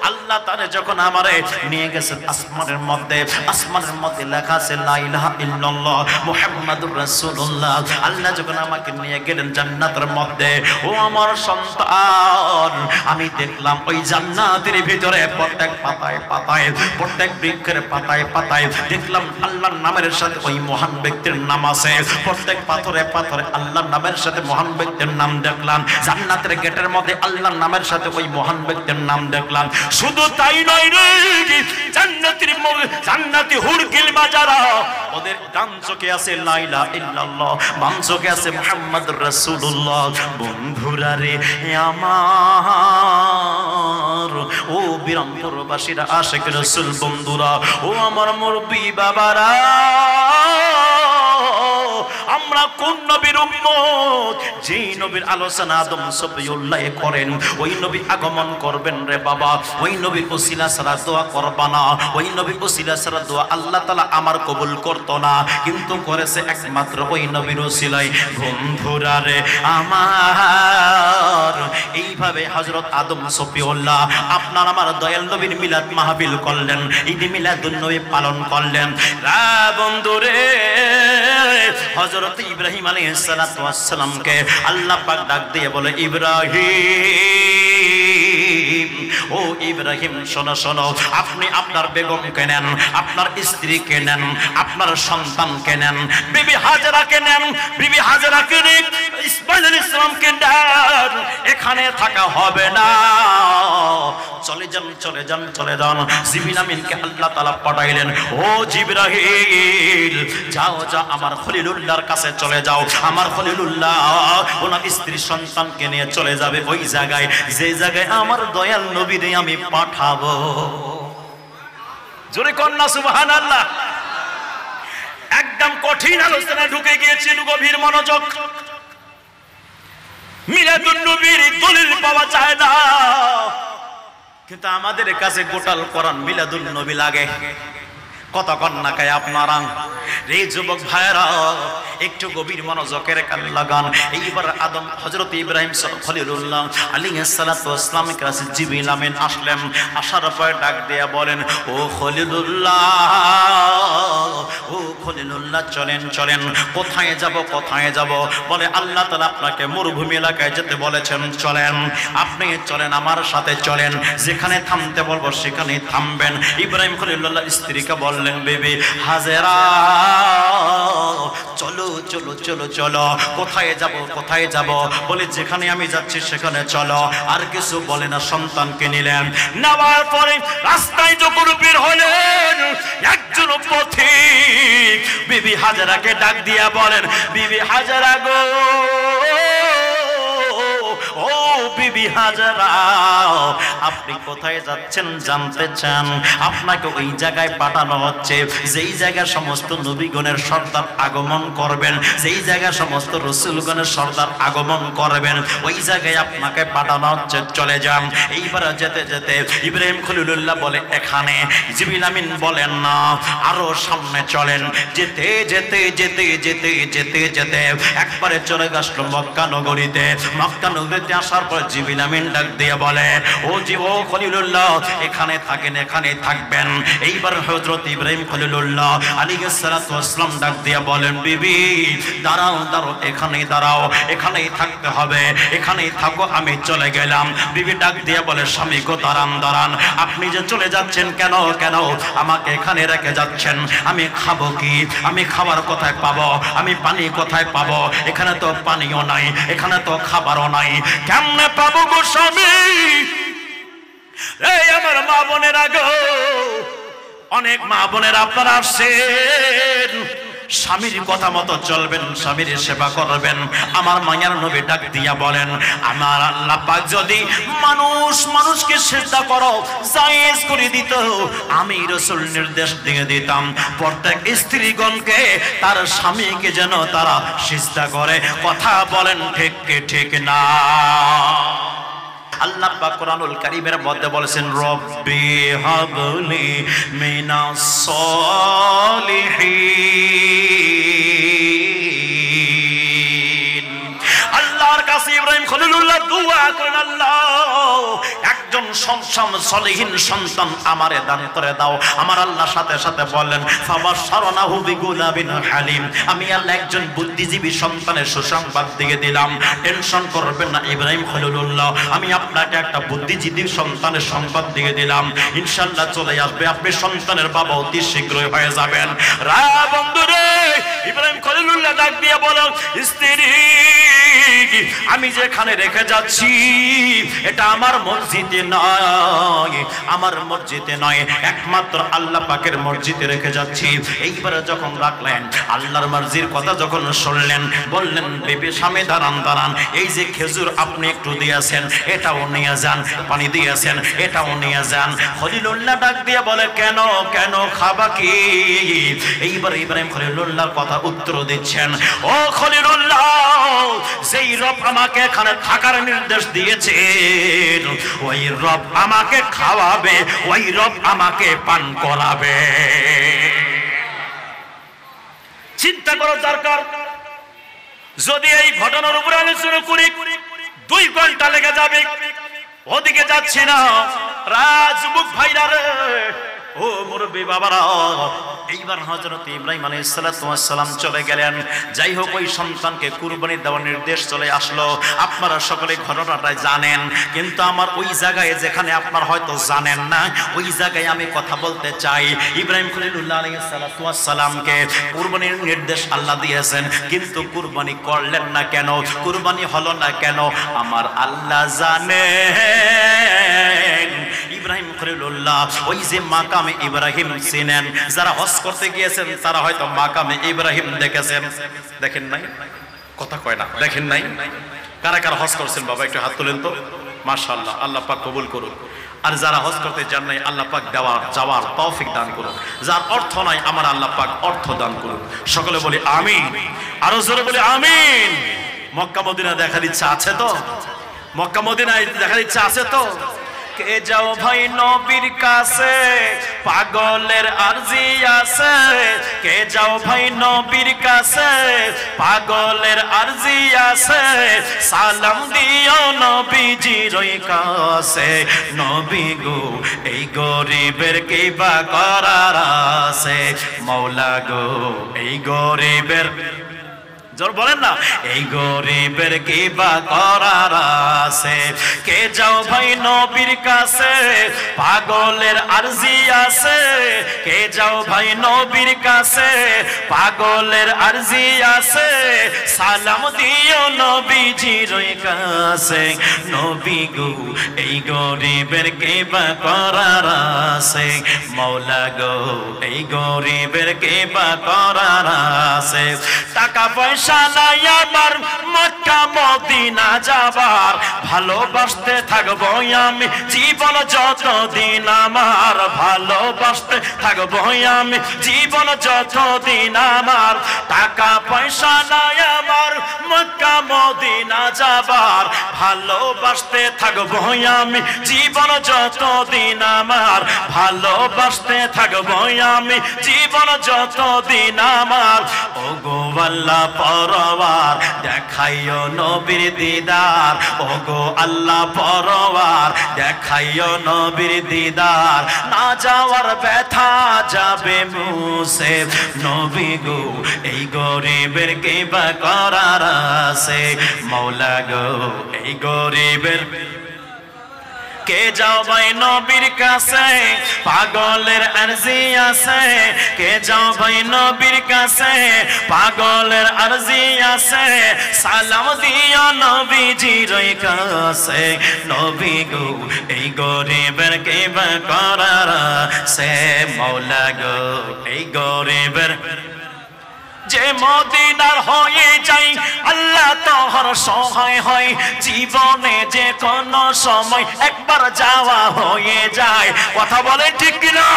আল্লাহ তাআলা যখন আমারে নিয়ে গেছেন আসমানের মধ্যে, আসমানের মধ্যে লেখা আছে লা ইলাহা ইল্লাল্লাহ মুহাম্মাদুর রাসূলুল্লাহ। আল্লাহ যখন আমাকে নিয়ে গেলেন জান্নাতের মধ্যে, ও আমার সন্তান, আমি দেখলাম ওই জান্নাতের ভিতরে প্রত্যেক পাতায় পাতায়, প্রত্যেক বৃক্ষের পাতায় পাতায় দেখলাম আল্লাহর নামের সাথে ওই মহান ব্যক্তির নাম আছে। প্রত্যেক পাথরে পাথরে আল্লাহর নামের সাথে মহান ব্যক্তির নাম দেখলাম। জান্নাতের গেটের মধ্যে আল্লাহর নামের সাথে ওই মহান ব্যক্তির নাম দেখলাম। শুধু তাই নয় রে, জান্নাতি হুর গিলমা যারা, ওদের ডান চোখে আছে লা ইলাহা ইল্লাল্লাহ, বাম চোখে আছে মুহাম্মাদুর রাসূলুল্লাহ। বন্ধুরা রে আমার, ও বিরামপুরবাসীরা, আশিক রাসূল বন্ধুরা, ও আমার মুরব্বি বাবারা, আমরা কোন নবীর উম্মত? যেই নবীর আলোচনা আদম সফিউল্লাহ করেন, ওই নবী আগমন করবেন রে বাবা, ওই নবীর ওসিলা ছাড়া দোয়া করবা না, ওই নবীর ওসিলা ছাড়া দোয়া আল্লাহ তাআলা আমার কবুল করতো না, কিন্তু করেছে একমাত্র ওই নবীর ওসিলায়। বন্ধুরা রে আমার, এইভাবে হযরত আদম সফিউল্লাহ আপনার আমার দয়াল নবীর মিলাদ মাহফিল করলেন, ঈদ মিলাদুন নবী পালন করলেন। বন্ধুরে, হযরত ইব্রাহিম আলাইহিস সালাতু ওয়াস সালামকে আল্লাহ পাক ডাক দিয়ে বলে, ইব্রাহিম, ও ইব্রাহিম শোনো শোনো, আপনি আপনার বেগমকে নেন, আপনার স্ত্রীকে নেন, আপনার সন্তানকে নেন, বিবি হাজেরাকে নেন, বিবি হাজেরাকে নেন, ইসমাঈল আলাইহিস সালামকে নেন, এখানে থাকা হবে না, চলে যান চলে যান চলে যান। জিবরিল আমিনকে আল্লাহ তাআলা পাঠাইলেন, ও জিবরাইল, যাও যাও আমার খলিলুল্লাহর কাছে চলে যাও, আমার খলিলুল্লাহ ওনার স্ত্রী সন্তানকে নিয়ে চলে যাবে ওই জায়গায়, যে জায়গায় আমার দয়াল নবীরে আমি পাঠাবো। জোরে কন্যা সুবহানাল্লাহ। একদম কঠিন আলোচনা ঢুকে গিয়েছিল, গভীর মনোযোগ। মিলাদুন নবীর দলিল পাওয়া যায় না, কিন্তু আমাদের কাছে গোটাল কোরআন মিলাদুন নবী লাগে। কত কন্যা কায় আপনারা রে যুবক ভাইরা, একটু গভীর মনোযোগের কান লাগান। এইবার আদম হযরত ইব্রাহিম খলিলুল্লাহ আলাইহিস সালাতু ওয়াস সালামের কাছে জিবরিল আমিন আসলেন। আসার পরে ডাক দিয়া বলেন, ও খলিলুল্লাহ, ও খলিলুল্লাহ, চলেন চলেন। কোথায় যাব কোথায় যাব? বলে আল্লাহ তাআলা আপনাকে মরুভূমি এলাকায় যেতে বলেছেন, চলেন, আপনি চলেন, আমার সাথে চলেন, যেখানে থামতে বলবো সেখানেই থামবেন। ইব্রাহিম খলিলুল্লাহ স্ত্রীকে বললেন, বেবি হাজেরা, চলো চলো চলো চলো। কোথায় যাব কোথায় যাব? বলে যেখানে আমি যাচ্ছি সেখানে চলো। আর কিছু বলে না, সন্তানকে নিলেন। নেওয়ার পরে রাস্তায় যখন বের হলেন, একজন পথিক বিবি হাজেরাকে ডাক দিয়া বলেন, বিবি হাজেরা গো, বিহাজরা, আপনি কোথায় যাচ্ছেন জানতে চান? আপনাকে ওই জায়গায় পাঠানো হচ্ছে যেই জায়গায় সমস্ত নবীগণের সর্দার আগমন করবেন, যেই জায়গায় সমস্ত রাসূলগণের সর্দার আগমন করবেন, ওই জায়গায় আপনাকে পাঠানো হচ্ছে, চলে যান। এইবার যেতে যেতে ইব্রাহিম খলিলুল্লাহ বলে এখানে, জিবরিল আমিন বলেন না আরো সামনে চলেন। যেতে যেতে যেতে যেতে যেতে যেতে একবারে চলে আসলো মক্কা নগরীতে। মক্কা নগরীতে আসার পর জিবরিল আমিন ডাক দিয়ে বলে, ও খলিলুল্লাহ এখানে থাকেন, এখানে থাকবেন। এইবার হযরত ইব্রাহিম খলিলুল্লাহ আলাইহিস সালাতু ওয়াস সালাম ডাক দিয়ে বলেন, বিবি দাঁড়াও দাঁড়াও, এখানেই দাঁড়াও, এখানেই থাকতে হবে, এখানেই থাকো, আমি চলে গেলাম। বিবি ডাক দিয়ে বলে, স্বামী গো দাঁড়ান দাঁড়ান, আপনি যে চলে যাচ্ছেন কেন? কেন আমাকে এখানে রেখে যাচ্ছেন? আমি খাবো কি? আমি খাবার কোথায় পাবো? আমি পানি কোথায় পাবো? এখানে তো পানিও নাই, এখানে তো খাবারও নাই, কেমনে পাবো গো স্বামী? এই আমার মা বোনেরা গো, অনেক মা বোনেরা আপনারা আসছেন, স্বামীর কথা মতো চলবেন, স্বামীর সেবা করবেন। আমার মায়ার নবী ডাক দিয়া বলেন, আমার আল্লাহ পাক যদি মানুষকে সিজদা করো জায়েজ করে দিত, আমি রাসূল নির্দেশ দিয়ে দিতাম প্রত্যেক স্ত্রীগণকে তার স্বামীকে যেন তারা সিজদা করে। কথা বলেন ঠিক কি ঠিক না? আল্লাহ পাক কোরআনুল কারীমের মধ্যে বলেছেন, রব্বি হাবলি মিনাস সলিহিন। আল্লাহর কাছে ইব্রাহিম খলিলুল্লাহ দোয়া করেন, আল্লাহ একজন সলিহিন সন্তান আমারে দান করে দাও। আমার আল্লাহ সাথে সাথে বললেন, ফাবাশশারনাহু বিগুলাবিন হালিম, আমি আল্লাহ একজন বুদ্ধিজীবী সন্তানের সুসংবাদ দিয়ে দিলাম। টেনশন করবেন না ইব্রাহিম খলিলুল্লাহ, আমি আপনাকে একটা বুদ্ধিজীবী সন্তানের সংবাদ দিয়ে দিলাম, ইনশাআল্লাহ চলে আসবে, আপনি সন্তানের বাবা অতি শীঘ্রই হয়ে যাবেন। রা বন্ধুরে, ইব্রাহিম খলিলুল্লাহ ডাক দিয়ে বলেন, স্ত্রী আমি যেখানে রেখে যাচ্ছি এটা আমার মসজিদে নয়, আমার মসজিদে নয়, একমাত্র আল্লাহ পাকের মসজিদে রেখে যাচ্ছি। এইবারে যখন রাখলেন, আল্লাহর মর্জির কথা যখন শুনলেন, বললেন, বেবি স্বামী দাঁড়ান দাঁড়ান, এই যে খেজুর আপনি একটু দিয়েছেন এটাও নিয়ে যান, পানি দিয়েছেন এটাও নিয়ে যান। খলিলুল্লাহ ডাক দিয়ে বলে, কেন কেন খাবা কি? এইবার ইব্রাহিম খলিলুল্লাহর কথা উত্তর দিচ্ছেন, ও খলিলুল্লাহ, যেই রব আমাকে এখানে থাকার নির্দেশ দিয়েছে ওই রব আমাকে খাওয়াবে, ওই রব আমাকে পান করাবে। চিন্তা করার দরকার। যদি এই ঘটনার উপরে আলোচনা করি 2 ঘন্টা লেগে যাবে, ওদিকে যাচ্ছি না। রাজমুখ ভাইরা রে, ও মুরব্বী বাবারা, এইবার হযরত ইব্রাহিম আলাইহিস সালাতু ওয়াস সালাম চলে গেলেন। যাই হোক, ওই সন্তানকে কুরবানি দেওয়ার নির্দেশ চলে আসলো। আপনারা সকলে ঘটনাটা জানেন, কিন্তু আমার ওই জায়গায় যেখানে আপনারা হয়তো জানেন না, ওই জায়গায় আমি কথা বলতে চাই। ইব্রাহিম খলিলুল্লাহ আলাইহিস সালাতু ওয়াস সালামকে কুরবানির নির্দেশ আল্লাহ দিয়েছেন, কিন্তু কুরবানি করলেন না কেন? কুরবানি হলো না কেন? আমার আল্লাহ জানেন। ইব্রাহিম খলিলুল্লাহ ওই যে মাকামে ইব্রাহিম চিনেন, যারা হজ করতে গিয়েছেন তারা হয়তো মাকামে ইব্রাহিম দেখেছেন। দেখেন নাই? কথা কয় না, দেখেন নাই? কারা কারা হজ করছেন বাবা একটু হাত তুলেন তো। মাশাআল্লাহ, আল্লাহ পাক কবুল করুন। আর যারা হজ করতে যান নাই, আল্লাহ পাক যাওয়ার তৌফিক দান করুন। যার অর্থ নাই, আমার আল্লাহ পাক অর্থ দান করুন। সকলে বলি আমিন, আরো জোরে বলি আমিন। মক্কা মদিনা দেখার ইচ্ছা আছে তো? মক্কা মদিনায় দেখার ইচ্ছা আছে তো? কে যাও ভাই নবীর কাছে, পাগলের আরজি আছে। কে যাও ভাই নবীর কাছে, পাগলের আরজি আছে। সালাম দিও নবীজির কাছে, নবী গো এই গরিবের কিবা করার আছে। মওলা গো এই গরিবের, জোর বলেন না, এই গরিবের কিবা করার আছে। কে যাও ভাই নবীর কাছে, পাগলের আরজি আছে। কে যাও ভাই নবীর কাছে, পাগলের আরজি আছে। সালাম দিও নবীজির কাছে, নবী গো এই গরিবের কিবা করার আছে। মওলা গো এই গরিবের কিবা করার আছে। টাকা পয়সা পয়সা নাই আমার মক্কা মদিনা যাবার, ভালোবাসতে থাকবো আমি জীবন যতদিন আমার, ভালোবাসতে থাকবো আমি জীবন যতদিন আমার। টাকা পয়সা নাই আমার মক্কা মদিনা যাবার, ভালোবাসতে থাকবো আমি জীবন যতদিন আমার, ভালোবাসতে থাকবো আমি জীবন যতদিন আমার। ওগো আল্লাহ পরওয়ার দেখাইও নবীর দিদার, ওগো আল্লাহ পরওয়ার দেখাইও নবীর দিদার, না যাওয়ার ব্যথা যাবে মুছে নবী গো এই গরিবের কি বা করার আছে, মওলা গো এই গরিবের কে যাও ভাই নবীর কাছে পাগলের আরজি আছে, কে যাও ভাই নবীর কাছে পাগলের আরজি আছে, সালাম দিও নবীজির কাছে নবী গো এই গরিবের কে বা করার আছে, মওলা গো এই গরিবের যে মদিনার হয়ে যাই আল্লাহ তোহর সহায় হয়, জীবনে যে কোন সময় একবার যাওয়া হয়ে যায়, কথা বলে ঠিক কিনা?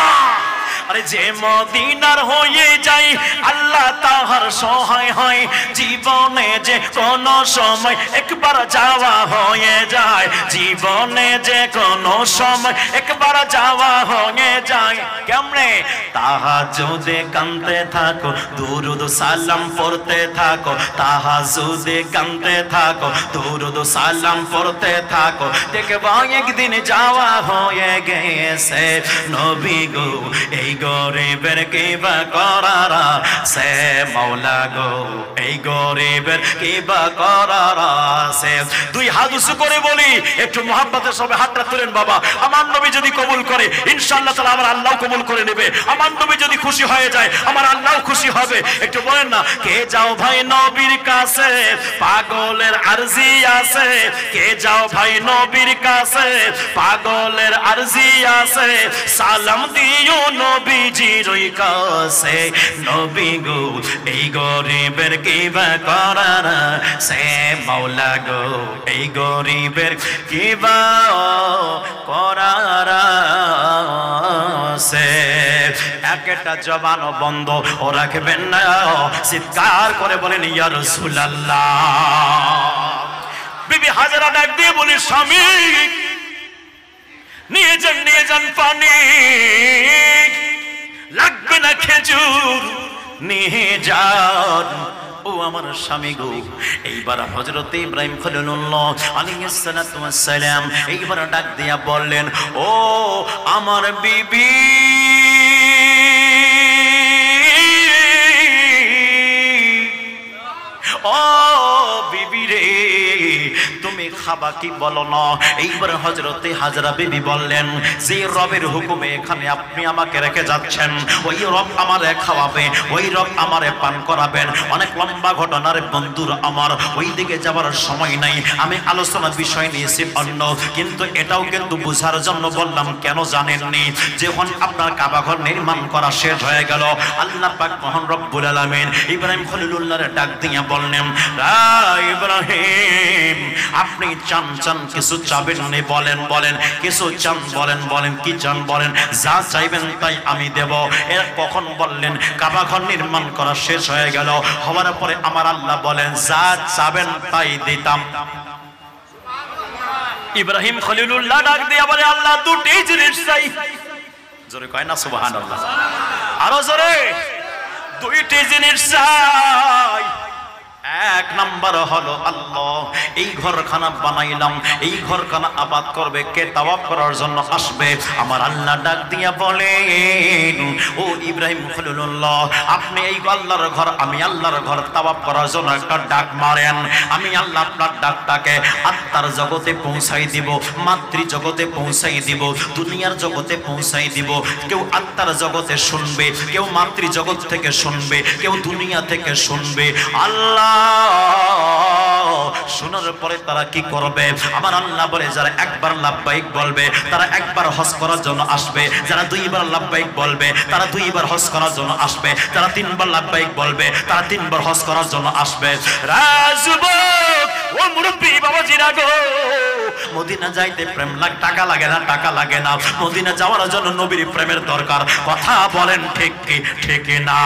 আরে যে মদিনার হয়ে যাই আল্লাহ তাহার সহায় হয়, জীবনে যে কোন সময় একবার যাওয়া হয়ে যায়, জীবনে যে কোন সময় একবার যাওয়া হয়ে যায়। কেমনে? তাহাজ্জুদে কাঁদতে থাকো দুরুদ সালাম পড়তে থাকো, তাহাজ্জুদে কাঁদতে থাকো দুরুদ সালাম পড়তে থাকো, দেখবা একদিন যাওয়া হয়ে গেছে নবী গো এই গরিবের কি বা করার আছে, মওলা গো এই গরিবের কি বা করার আছে। দুই হাত উঁচু করে বলি, একটু মুহাব্বতের সবে হাতটা তুলেন বাবা। আমার নবী যদি কবুল করে ইনশাআল্লাহ তাআলা আমার আল্লাহ কবুল করে নেবে, আমার নবী যদি খুশি হয়ে যায় আমার আল্লাহ খুশি হবে। একটু বলেন না, কে যাও ভাই নবীর কাছে পাগলের আরজি আছে, কে যাও ভাই নবীর কাছে পাগলের আরজি আছে, সালাম দিও নবীজির কাছে নবী গো এই গরিবের কি বা করার আছে, মওলা গো এই গরিবের কি বা করার আছে। একটা জবান বন্ধ ও রাখবেন না, চিৎকার করে বলেন ইয়া রাসূলুল্লাহ। বিবি হাজেরা ডাক দিয়ে বলে, স্বামী নিয়ে যান পানি, লাগবে না খেজুর নিয়ে যান। ও আমার স্বামী গো, এইবার হযরত ইব্রাহিম খলিলুল্লাহ আলাইহিস সালাতু ওয়াস সালাম এইবার ডাক দিয়া বললেন, ও আমার বিবি ও বিবি রে তুমি খাবা কি বলো না? এইবার হযরতে হাজরা বিবি বললেন, যে রবের হুকুমে এখানে আপনি আমাকে রেখে যাচ্ছেন ওই রব আমারে খাওয়াবে, ওই রব আমারে পান করাবেন। অনেক লম্বা ঘটনার বন্ধুর আমার, ওই দিকে যাবার সময় নাই, আমি আলোচনার বিষয় নিয়েছি অন্য, কিন্তু এটাও কিন্তু বুঝার জন্য বললাম। কেন জানেননি? যখন আপনার কাবাঘর নির্মাণ করা শেষ হয়ে গেল, আল্লাহ পাক মহান রব্বুল আলামিন ইব্রাহিম খলিলুল্লাহর ডাক দিয়া বললেন, ইব্রাহিম আপনি চান কিছু চাবেন নি? বলেন কিছু চান? বলেন কি চান? বলেন যা চাইবেন তাই আমি দেব। এর কখন বললেন? কাবাঘর নির্মাণ করা শেষ হয়ে গেল, হওয়ার পরে আমার আল্লাহ বলেন যা চাবেন তাই দিতাম। ইব্রাহিম খলিলুল্লাহ ডাক দিয়া বলে, আল্লাহ দুটি জিনিস চাই। জোরে কয় না সুবহানাল্লাহ? আরো জোরে। দুইটি জিনিস চাই। এক নাম্বার হলো আল্লাহ এই ঘরখানা বানাইলাম, এই ঘরখানা আবাদ করবে কে? তাওয়াফ করার জন্য আসবে। আমার আল্লাহ ডাক দিয়া বলেন, ও ইব্রাহিম খলিলুল্লাহ আপনি এই আল্লাহর ঘর, আমি আল্লাহর ঘর তাওয়াফ করার জন্য একটা ডাক মারেন। আমি আল্লাহ আপনার ডাকটাকে আত্মার জগতে পৌঁছাই দিব, মাতৃ জগতে পৌঁছাই দিব, দুনিয়ার জগতে পৌঁছাই দিব। কেউ আত্মার জগতে শুনবে, কেউ মাতৃ জগৎ থেকে শুনবে, কেউ দুনিয়া থেকে শুনবে। আল্লাহ শুনে শোনার পরে তারা কি করবে? আমার আল্লাহ বলে যারা একবার লাব্বাইক বলবে তারা একবার হজ করার জন্য আসবে, যারা দুইবার লাব্বাইক বলবে তারা দুইবার হজ করার জন্য আসবে, যারা তিনবার লাব্বাইক বলবে তারা তিনবার হজ করার জন্য আসবে। রাজযুবক ও মুরব্বি বাবাজিরা গো, মদিনা যাইতে প্রেম টাকা লাগে না, টাকা লাগে না। মদিনা যাওয়ার জন্য নবীর প্রেমের দরকার। কথা বলেন ঠিক কি ঠিক না?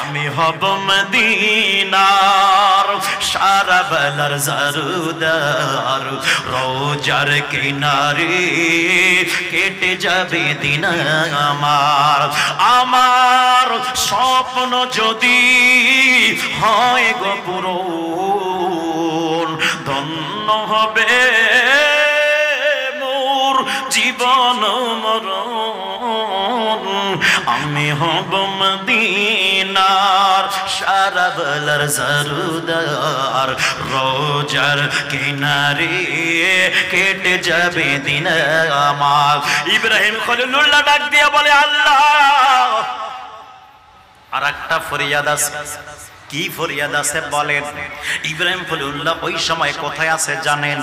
আমি হব মদিনার সারা বেলার জারুদার, রোজার কিনারে কেটে যাবে দিন আমার। আমার স্বপ্ন যদি হয় গো পূরণ, ধন্য হবে মোর জীবন মরণ। আমি হব মদিনার সারা বেলার জারুদার, রোজার কিনারে কেটে যাবে দিন আমার। ইব্রাহিম খলিলুল্লাহ ডাক দিয়া বলে আল্লাহ আর একটা ফরিয়াদ আছে। কি ফরিয়াদ আছে বলেন? ইব্রাহিম খলিলুল্লাহ ওই সময় কোথায় আছে জানেন?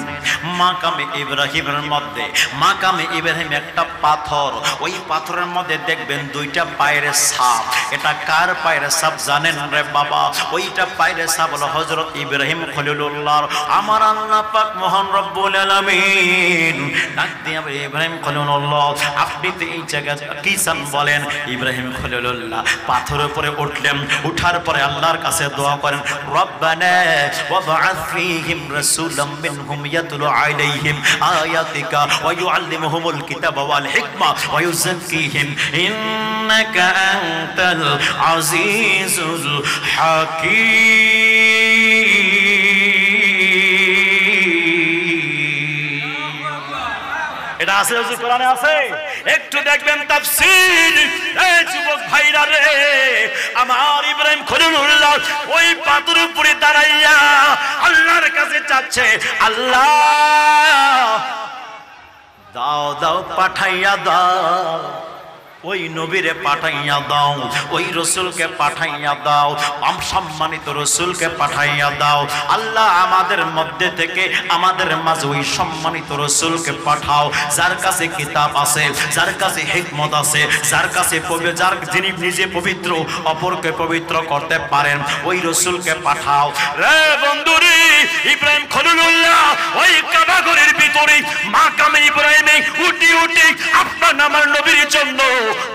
মাকামে ইব্রাহিমের মধ্যে। মাকামে ইব্রাহিম একটা পাথর, ওই পাথরের মধ্যে দেখবেন দুইটা পায়ের ছাপ। এটা কার পায়ের ছাপ জানেন রে বাবা? ওইটা পায়ের ছাপ হলো হযরত ইব্রাহিম খলিলুল্লাহর। আমার আল্লাহ পাক মহান রব্বুল আলামিন ডাক দিয়ে ইব্রাহিম খলিলুল্লাহ আপনি তো এই জায়গা কি চান বলেন? ইব্রাহিম খলিলুল্লাহ পাথরের উপরে উঠলেন, উঠার পরে আল্লাহর কাছে দোয়া করেন, রব্বানা ওয়াবআথ ফীহিম রাসূলাম মিনহুম ইয়াতলু আলাইহিম আয়াতিকা ওয়া ইউআল্লিমুহুমুল কিতাবা ওয়াল হিকমা ওয়া ইউযাক্কিহিম ইন্নাকা আনতাল আজিজুল হাকীম। এটা আছে হুজুর, কোরআনে আছে। একটু দেখবেন তাফসীর। এই যুবক ভাইরা রে, আমার ইব্রাহিম খলিলুল্লাহ ওই পাথরের উপরে দাঁড়াইয়া আল্লাহর কাছে চাচ্ছে, আল্লাহ দাও দাও পাঠাইয়া দাও, ওই নবীরে পাঠাইয়া দাও, ওই রসুলকে পাঠাইয়া দাও, সম্মানিত রসুলকে পাঠাইয়া দাও। আল্লাহ আমাদের মধ্যে থেকে আমাদের মাঝে ওই সম্মানিত রসুলকে পাঠাও, যার কাছে কিতাব আছে, যার কাছে হিকমত আছে, যার কাছে যার যিনি নিজে পবিত্র অপরকে পবিত্র করতে পারেন, ওই রসুলকে পাঠাও। রে বন্ধুরে, ইব্রাহিম খলিলুল্লাহ ওই কাবা ঘরের ভিতরে মাকামে ইব্রাহিমে উঠে উঠে আপনার আমার নবীর জন্য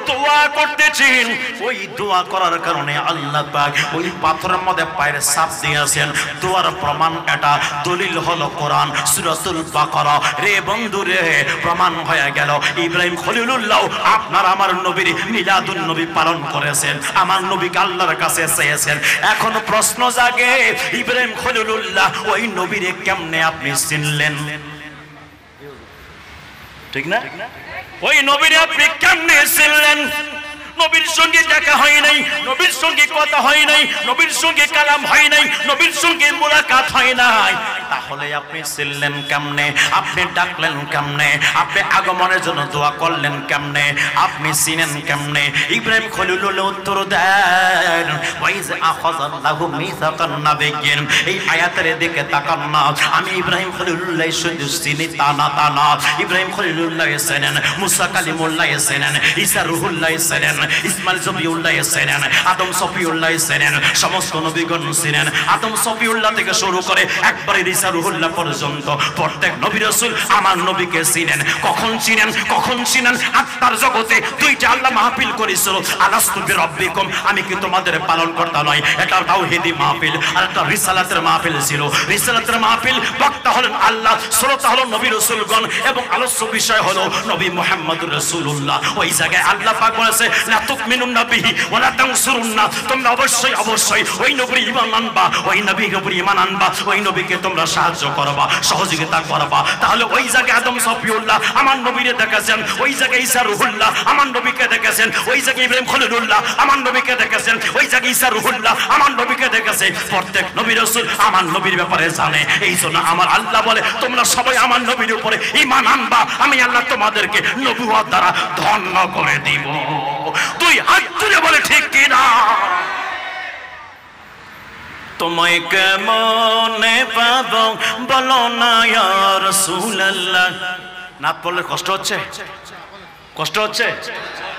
দোয়া করতেছেন। ওই দোয়া করার কারণে আল্লাহ পাক ওই পাথরের মধ্যে পায়ের ছাপ দিয়েছেন। দোয়ার প্রমাণ এটা, দলিল হলো কোরআন সূরাতুল বাকারা। রে বন্ধু রে, প্রমাণ হয়ে গেল ইব্রাহিম খলিলুল্লাহ আপনার আমার নবীর মিলাদুন নবী পালন করেছেন, আমার নবীকে আল্লাহর কাছে চেয়েছেন। এখন প্রশ্ন জাগে, ইব্রাহিম খলিলুল্লাহ ওই নবীরে কেমনে আপনি চিনলেন? ঠিক না? ওই নবীরে আপনি কেমনে চিনলেন? নবীর সঙ্গে দেখা হয় নাই, নবীর সঙ্গে কথা হয় নাই, নবীর সঙ্গে কালাম হয় নাই, নবীর সঙ্গে মুলাকাত হয় নাই, তাহলে আপনি চিনলেন কেমনে? আপনি ডাকলেন কেমনে? আপনি আগমনের জন্য দোয়া করলেন কেমনে? আপনি চিনেন কেমনে? ইব্রাহিম খলিলুল্লাহ উত্তর দেন, ওয়াইজ আখাযাল্লাহু মিসাকান নাবিয়্যিন। এই আয়াতের দিকে তাকান না। আমি ইব্রাহিম খলিলুল্লাহ শুধু চিনি তা না। ইব্রাহিম খলিলুল্লাহ চেনেন, মুসা কালিমুল্লাহ চেনেন, ঈসা রূহুল্লাহ চেনেন, ইসমাইল জবিউল্লাহ চেনেন, আদম সফিউল্লাহ চেনেন, সমস্ত নবীগণ চেনেন। আদম সফিউল্লাহ থেকে শুরু করে একবারে ঈসা রূহুল্লাহ পর্যন্ত প্রত্যেক নবী রাসূল আমার নবীকে চিনেন। কখন চিনেন? আত্মার জগতে দুইটা আল্লাহ মাহফিল করেছিল, আলাস্তু বিরাব্বিকুম, আমি কি তোমাদের পালনকর্তা নয়? এটা তাওহীদি মাহফিল, আর একটা রিসালাতের মাহফিল ছিল। রিসালাতের মাহফিল, বক্তা হলেন আল্লাহ, শ্রোতা হলো নবী রাসূলগণ, এবং আলোচ্য বিষয় হলো নবী মুহাম্মদুর রাসূলুল্লাহ। ওই জায়গায় আল্লাহ পাক বলেছে, লা তুমিনুন্না বিহি ওয়া লা তানসুরুন্না, তোমরা অবশ্যই ওই নবীর ঈমান আনবা, ওই নবীর উপর ঈমান আনবা, ওই নবীকে তোমরা সাহায্য করবা, সহযোগিতা করবা। তাহলে ওই জায়গায় আদম সফিউল্লাহ আমার নবীরে দেখেছেন, ওই জায়গায় ঈসা রূহুল্লাহ আমার নবীকে দেখেছেন, ওই জায়গায় ইব্রাহিম খলিলুল্লাহ আমার নবীকে দেখেছেন, ওই জায়গায় ঈসা রূহুল্লাহ আমার নবীকে দেখেছে। প্রত্যেক নবী রাসূল আমার নবীর ব্যাপারে জানে। এই জন্য আমার আল্লাহ বলে, তোমরা সবাই আমার নবীর উপরে ঈমান আনবা, আমি আল্লাহ তোমাদেরকে নবুয়ত দ্বারা ধন্য করে দিব। তুই হাত তুলে বলে ঠিক কিনা? তোমায় কেমনে পাবো বলো না ইয়া রাসূলুল্লাহ। নাত পড়লে কষ্ট হচ্ছে, কষ্ট হচ্ছে?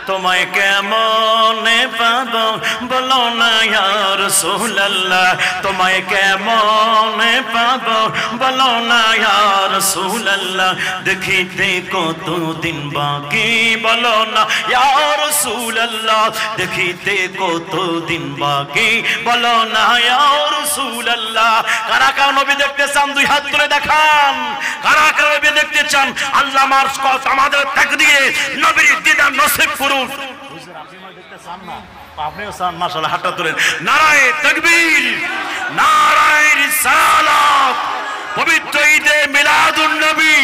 তোমায় কেমনে পাবো বলো না ইয়া রাসূলুল্লাহ, তোমায় কেমনে পাবো বলো না ইয়া রাসূলুল্লাহ, দেখিতে কতদিন বাকি বলো না ইয়া রাসূলুল্লাহ, দেখিতে কতদিন বাকি বলো না ইয়া রাসূলুল্লাহ। কারা কারা নবী দেখতে চান দুই হাত তুলে দেখান, কারা কারা নবী দেখতে চান? আল্লাহ আমাদের তাকদীরে নবীর দিদার নসিব করুন। হুজুর আপনি আমাকে দেখতে চান না, আপনিও চান, মাশাআল্লাহ হাতটা তুলেন। নারায়ে তাকবীর, নারায়ে রিসালাত, পবিত্র ঈদে মিলাদুন নবী।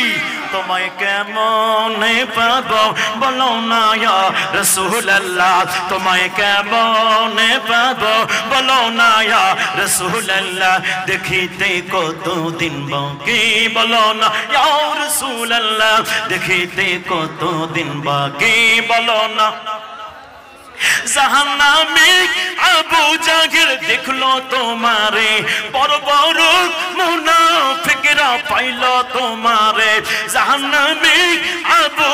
তোমায় কেমনে পাবো বলো না ইয়া রাসূলুল্লাহ, তোমায় কেমনে পাবো বলো না ইয়া রাসূলুল্লাহ, দেখিতে কতদিন বাকি বলো না ইয়া রাসূলুল্লাহ, দেখিতে কতদিন বাকি বলো না। জাহান্নামী আবু জাহেল দেখলো তোমারে, বড় বড় মুনাফিকরা পাইল তোমারে। জাহান্নামী আবু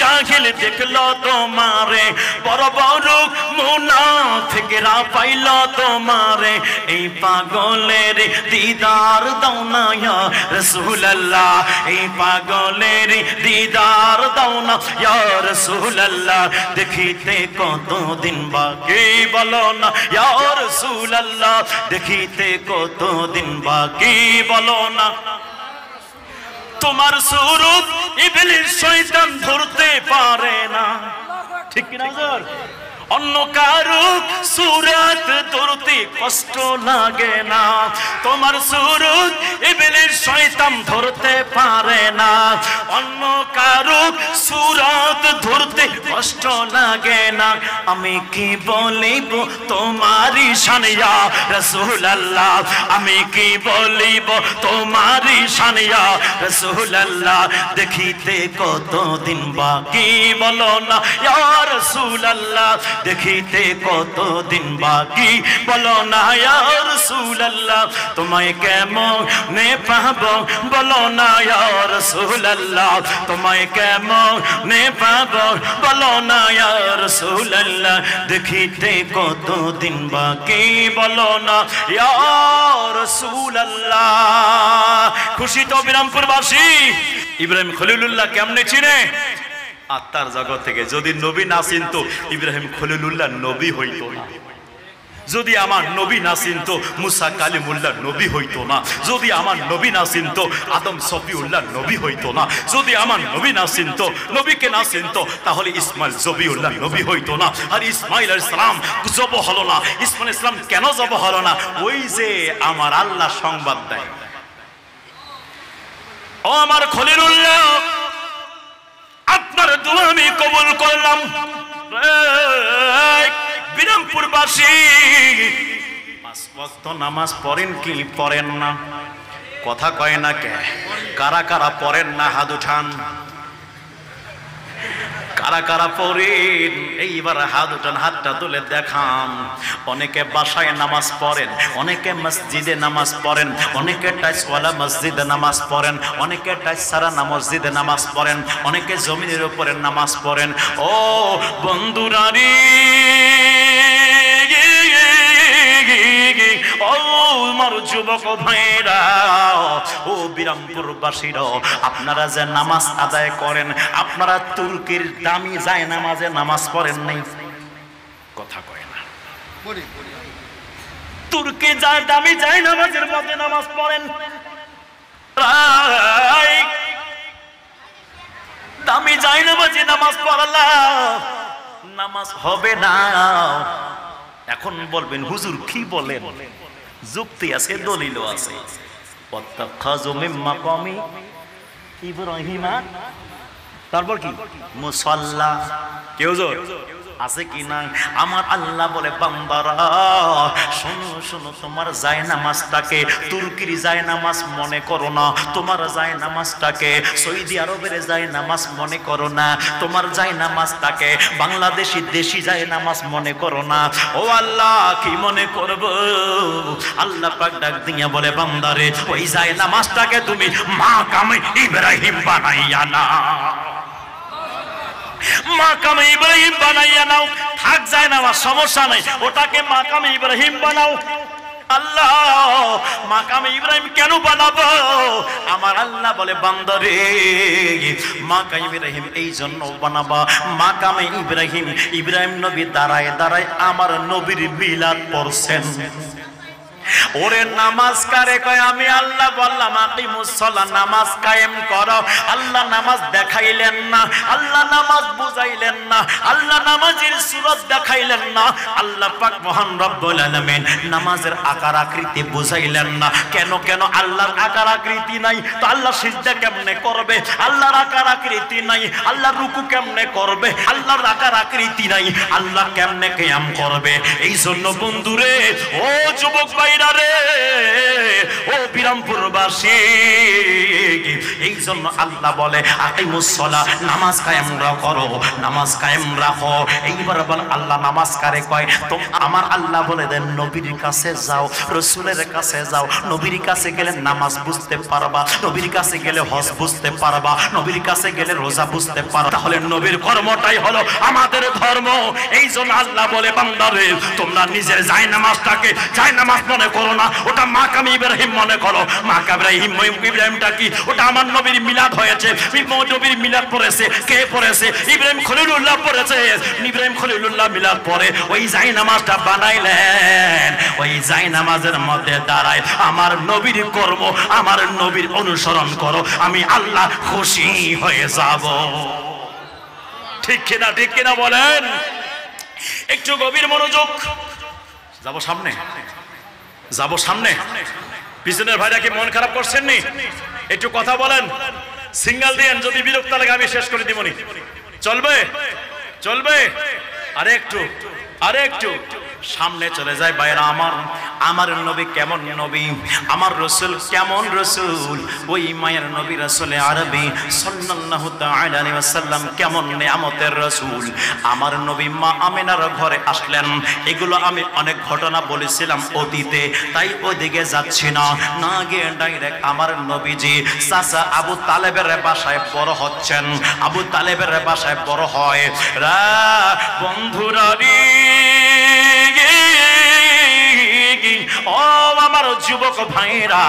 জাহেল দেখলো তোমারে, বড় বড় মুনাফিকরা পাইল তোমারে। এই পাগলের দিদার দাও না ইয়া রাসূলুল্লাহ, এই পাগলের দিদার দাও না ইয়া রাসূলুল্লাহ, দেখিতে কত দিন বাকি বলো না ইয়া রাসূলুল্লাহ, দেখিতে কত দিন বাকি বলো না। তোমার সুরত ইবলিস শয়তান ধরতে পারে না, ঠিক কি না হুজুর? অন্য কারো সুরত ধরতে কষ্ট লাগে না, তোমার সুরত ইবলিস শয়তান ধরতে পারে না। অন্য কারো সুরত ধরতে কষ্ট লাগে না। আমি কি বলিব তোমারি শান ইয়া রাসূলুল্লাহ, আমি কি বলিব তোমারি শান ইয়া রাসূলুল্লাহ, দেখিতে কত দিন বাকি বলো না ইয়া রাসূলুল্লাহ, দেখিতে কত দিন বাকি বলো না ইয়া রাসূলুল্লাহ, তোমায় কেমনে পাবো বলো না ইয়া রাসূলুল্লাহ, তোমায় কেমনে পাবো বলো না ইয়া রাসূলুল্লাহ, দেখিতে কত দিন বাকি বলো না ইয়া রাসূলুল্লাহ। খুশি তো বিরামপুরবাসী? ইব্রাহিম খলিলুল্লাহ কেমনে চিনে? আত্মার জগৎ থেকে। যদি নবী না চিনতো ইব্রাহিম খলিলুল্লাহ নবী হইতো না। যদি আমার নবী না চিনতো মুসা কালিমুল্লাহ নবী হইতো না। যদি আমার নবী না চিনতো আদম সফিউল্লাহ নবী হইতো না। যদি আমার নবী না চিনতো, নবীকে না চিনতো, তাহলে ইসমাইল জবিউল্লাহ নবী হইতো না। আর ইসমাইল আলাইহিস সালাম জব হলো না। ইসমাইল ইসলাম কেন জব হলো না? ওই যে আমার আল্লাহ সংবাদ দেয়, ও আমার খলিলুল্লাহ, আপনার দোয়া আমি কবুল করলাম। বিরামপুরবাসী পাঁচ ওয়াক্ত নামাজ পড়েন কি পড়েন না? কথা কয় না কে? কারা কারা পড়েন না হাত উঠান। কারা কারা পড়েন এইবার হাত উঠান, হাতটা তুলে দেখান। অনেকে বাসায় নামাজ পড়েন, অনেকে মসজিদে নামাজ পড়েন, অনেকে টাইসওয়ালা মসজিদে নামাজ পড়েন, অনেকে টাইস ছাড়া মসজিদে নামাজ পড়েন, অনেকে জমিনের উপরে নামাজ পড়েন। ও বন্ধুরা রে, ও আমার যুবক ভাইরা, ও বিরামপুরবাসীরা, আপনারা যে নামাজ আদায় করেন, আপনারা তুর্কির দামি যায় নামাজে নামাজ পড়েন নাই? কথা কয় না। তুর্কি যায় দামি যায় নামাজের মধ্যে নামাজ পড়েন। দামি যায় নামাজে নামাজ পড়লা নামাজ হবে না। এখন বলবেন হুজুর কি বলেন? যুক্তি আছে, দলিল আছে। ওয়াত্তাখাযু মিন মাকামি ইব্রাহিমা, তারপর কি মুসাল্লা। কি হুজুর? আছে কি না? আমার আল্লাহ বলে বান্দারা শোনো শোনো, তোমার জায়নামাজটাকে তুর্কির জায়নামাজ মনে করো না, তোমার জায়নামাজটাকে সৌদি আরবের জায়নামাজ মনে করো না, তোমার জায়নামাজটাকে বাংলাদেশি দেশি জায়নামাজ মনে করো না। ও আল্লাহ কি মনে করব? আল্লাহ পাক ডাক দিয়া বলে বান্দারে ওই জায়নামাজটাকে তুমি মাকামে ইব্রাহিম বানাইয়া না, মাকামে ইব্রাহিম বানাইয়া নাও। থাক যায় না আমার সমস্যা নাই, ওটাকে মাকামে ইব্রাহিম বানাও। আল্লাহ মাকামে ইব্রাহিম কেন বানাবো? আমার আল্লাহ বলে বান্দারে মাকামে ইব্রাহিম এই জন্য বানাবা, মাকামে ইব্রাহিম ইব্রাহিম নবী দাঁড়ায় দাঁড়ায় আমার নবীর মিলাদ পড়ছেন। ওরে নামাজ কারে কয়? আমি আল্লাহ বললাম আকিমুস সালাহ, নামাজ কায়েম করো। আল্লাহ নামাজ দেখাইলেন না, আল্লাহ নামাজ বুঝাইলেন না, আল্লাহ নামাজের সূরত দেখাইলেন না, আল্লাহ পাক মহান রব্বুল আলামিন নামাজের আকার আকৃতি বুঝাইলেন না। কেন কেন? আল্লাহর আকার আকৃতি নাই তো আল্লাহ সিজদা কেমনে করবে? আল্লাহর আকার আকৃতি নাই, আল্লাহ রুকু কেমনে করবে? আল্লাহর আকার আকৃতি নাই, আল্লাহ কেমনে কিয়াম করবে? এই জন্য বন্ধুরে, ও যুবক ভাই রে, ও বিরামপুরবাসী, এই জন্য আল্লাহ বলে আকিমুস সালাহ, নামাজ কায়েম করো, নামাজ কায়েম রাখো। এইবার বল আল্লাহ নামাজ কারে কয়? তো আমার আল্লাহ বলে দেন নবীর কাছে যাও, রাসূলের কাছে যাও, নবীর কাছে গেলে নামাজ বুঝতে পারবা, নবীর কাছে গেলে হজ বুঝতে পারবা, নবীর কাছে গেলে রোজা বুঝতে পারবা। তাহলে নবীর কর্মটাই হলো আমাদের ধর্ম। এই জন্য আল্লাহ বলে বান্দারে তোমরা নিজের জায়নামাজটাকে জায়নামাজ মনে করো না, ওটা মাকামে ইব্রাহিম মনে করো। মাকামে ইব্রাহিমটা কি? ওটা আমার নবীর মিলাদ হয়েছে, নবীর মিলাদ পড়েছে। কে পড়েছে? ইব্রাহিম খলিলুল্লাহ পড়েছে। ইব্রাহিম খলিলুল্লাহ মিলাদ পড়ে ওই জায়নামাজটা বানাইলেন। ওই জায়নামাজের মধ্যে দাঁড়ায় আমার নবীর কর্ম, আমার নবীর অনুসরণ করো, আমি আল্লাহ খুশি হয়ে যাব। ঠিক কিনা? ঠিক কিনা বলেন? একটু গভীর মনোযোগ। যাব সামনে, যাব সামনে। পিছনের ভাইরা কি মন খারাপ করছেন নি? একটু কথা বলেন, সিঙ্গেল দিন, যদি বিরক্ত লাগে আমি শেষ করে দিবনি। চলবে? চলবে? আরে একটু, আরে একটু সামনে চলে যায় ভাইরা আমার। আমার নবী কেমন নবী, আমার রাসূল কেমন রাসূল, ওই মায়ের নবী রাসূলে আরবি সাল্লাল্লাহু তাআলা আলাইহি ওয়াসাল্লাম কেমন নিয়ামতের রাসূল। আমার নবী মা আমিনার ঘরে আসলেন। এগুলো আমি অনেক ঘটনা বলেছিলাম অতীতে, তাই ওইদিকে যাচ্ছি না, না গিয়ে ডাইরেক্ট আমার নবীজি চাচা আবু তালেবের বাসায় বড় হচ্ছেন। আবু তালেবের বাসায় বড় হয়। বন্ধুরা রে, ও আমার যুবক ভাইরা,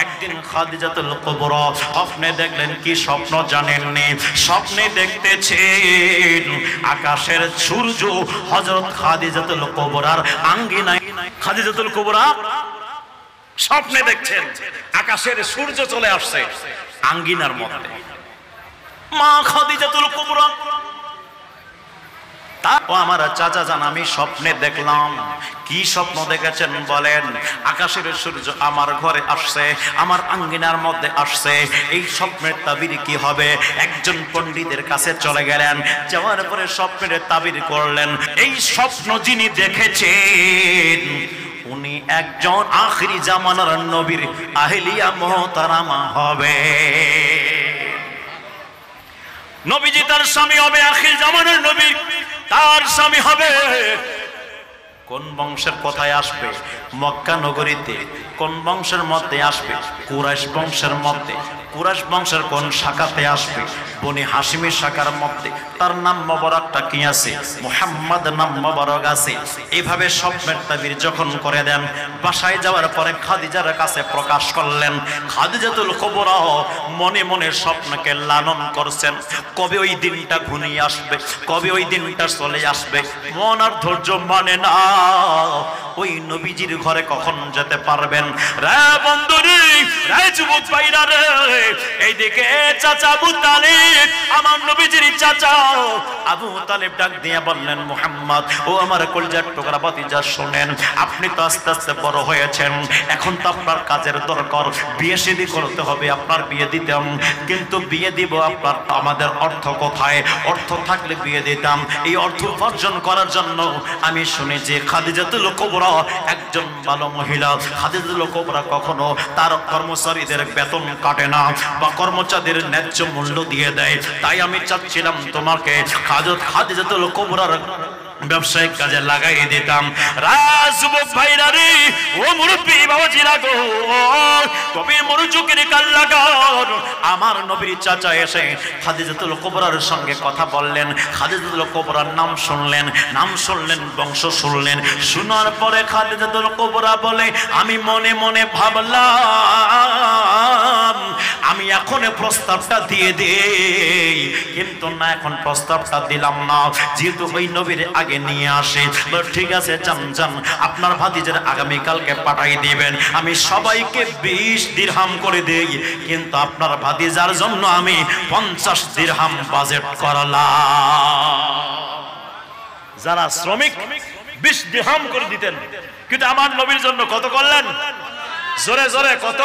একদিন খাদিজাতুল কুবরা স্বপ্নে দেখলেন। কি স্বপ্ন জানেননি? স্বপ্নে দেখতেছেন আকাশের সূর্য হযরত খাদিজাতুল কুবরার আঙ্গিনায়। খাদিজাতুল কুবরা স্বপ্নে দেখছেন আকাশের সূর্য চলে আসছে আঙ্গিনার মধ্যে। মা খাদিজাতুল কুবরা ও আমার চাচা জান, আমি স্বপ্নে দেখলাম। কি স্বপ্ন দেখেছেন বলেন? আকাশের সূর্য আমার ঘরে আসছে, আমার আঙ্গিনার মধ্যে আসছে। এই স্বপ্নের তাবির কি হবে? একজন পণ্ডিতের কাছে চলে গেলেন, যাওয়ার পরে স্বপ্নের তাবির করলেন। এই স্বপ্ন যিনি দেখেছেন উনি একজন আখিরি জামানার নবীর আহলিয়া মুহতারামা হবে। নবীজি তার স্বামী হবে আখির জামানার নবী, তার স্বামী হবে। কোন বংশের কথায় আসবে? মক্কা নগরীতে কোন বংশের মধ্যে আসবে? কুরাইশ বংশের মধ্যে। কুরাইশ বংশের কোন শাখাতে আসবে? বনি হাশিমের শাখার মধ্যে। তার নাম মোবারকটা কি আছে? মুহাম্মদ নাম মোবারক আছে। এইভাবে স্বপ্নের তাবির যখন করে দেন, বাসায় যাওয়ার পরে খাদিজার কাছে প্রকাশ করলেন। খাদিজাতুল কুবরা মনে মনে স্বপ্নকে লালন করছেন। কবে ওই দিনটা ঘনিয়ে আসবে, কবে ওই দিনটা চলে আসবে। মন আর ধৈর্য মানে না। ওই নবীজির ঘরে কখন যেতে পারবেন? রে বন্ধুরে, রায় যুবক ভাইরা রে, এইদিকে চাচা আবু তালিব, আমার নবীজির চাচা আবু তালিব ডাক দিয়ে বললেন, মুহাম্মদ, ও আমার কলিজার টুকরা ভাতিজা, শুনেন, আপনি তো আস্তে আস্তে বড় হয়েছেন, এখন তো আপনার কাজের দরকার, বিয়ে শাদী করতে হবে, আপনার বিয়ে দিতাম, কিন্তু বিয়ে দিব আপনার আমাদের অর্থ কোথায়? অর্থ থাকলে বিয়ে দিতাম। এই অর্থ উপার্জন করার জন্য আমি শুনেছি খাদিজাতুল কুবরা একজন ভালো মহিলা। খাদিজাতুল কুবরা কখনো তার কর্মচারীদের বেতন কাটে না বা কর্মচারীদের ন্যায্য মূল্য দিয়ে দেয়। তাই আমি চাচ্ছিলাম তোমাকে খাদিজাতুল কুবরার ব্যবসায়িক কাজে লাগাই দিতাম। রাজযুবক ভাইরা রে, ও মুরব্বি বাবাজিরা গো, তবে মনোযোগের কান লাগান। আমার নবীর চাচা এসে খাদিজাতুল কুবরার সঙ্গে কথা বললেন, খাদিজাতুল কুবরার নাম শুনলেন, বংশ শুনলেন। শোনার পরে খাদিজাতুল কুবরা বলে, আমি মনে মনে ভাবলাম আমি এখন প্রস্তাবটা দিয়ে দেই, কিন্তু না, এখন প্রস্তাবটা দিলাম না, যেহেতু ওই নবীর আগে নিয়ে আসে। ঠিক আছে, যান, আপনার ভাতিজার আগামীকালকে পাঠাই দিবেন, আমি সবাইকে 20 দিরহাম করে দেই, কিন্তু আপনার ভাতিজার জন্য আমি 50 দিরহাম বাজেট করলাম। যারা শ্রমিক 20 দিরহাম করে দিতেন, কিন্তু আমার নবীর জন্য কত করলেন? জোরে জোরে কত?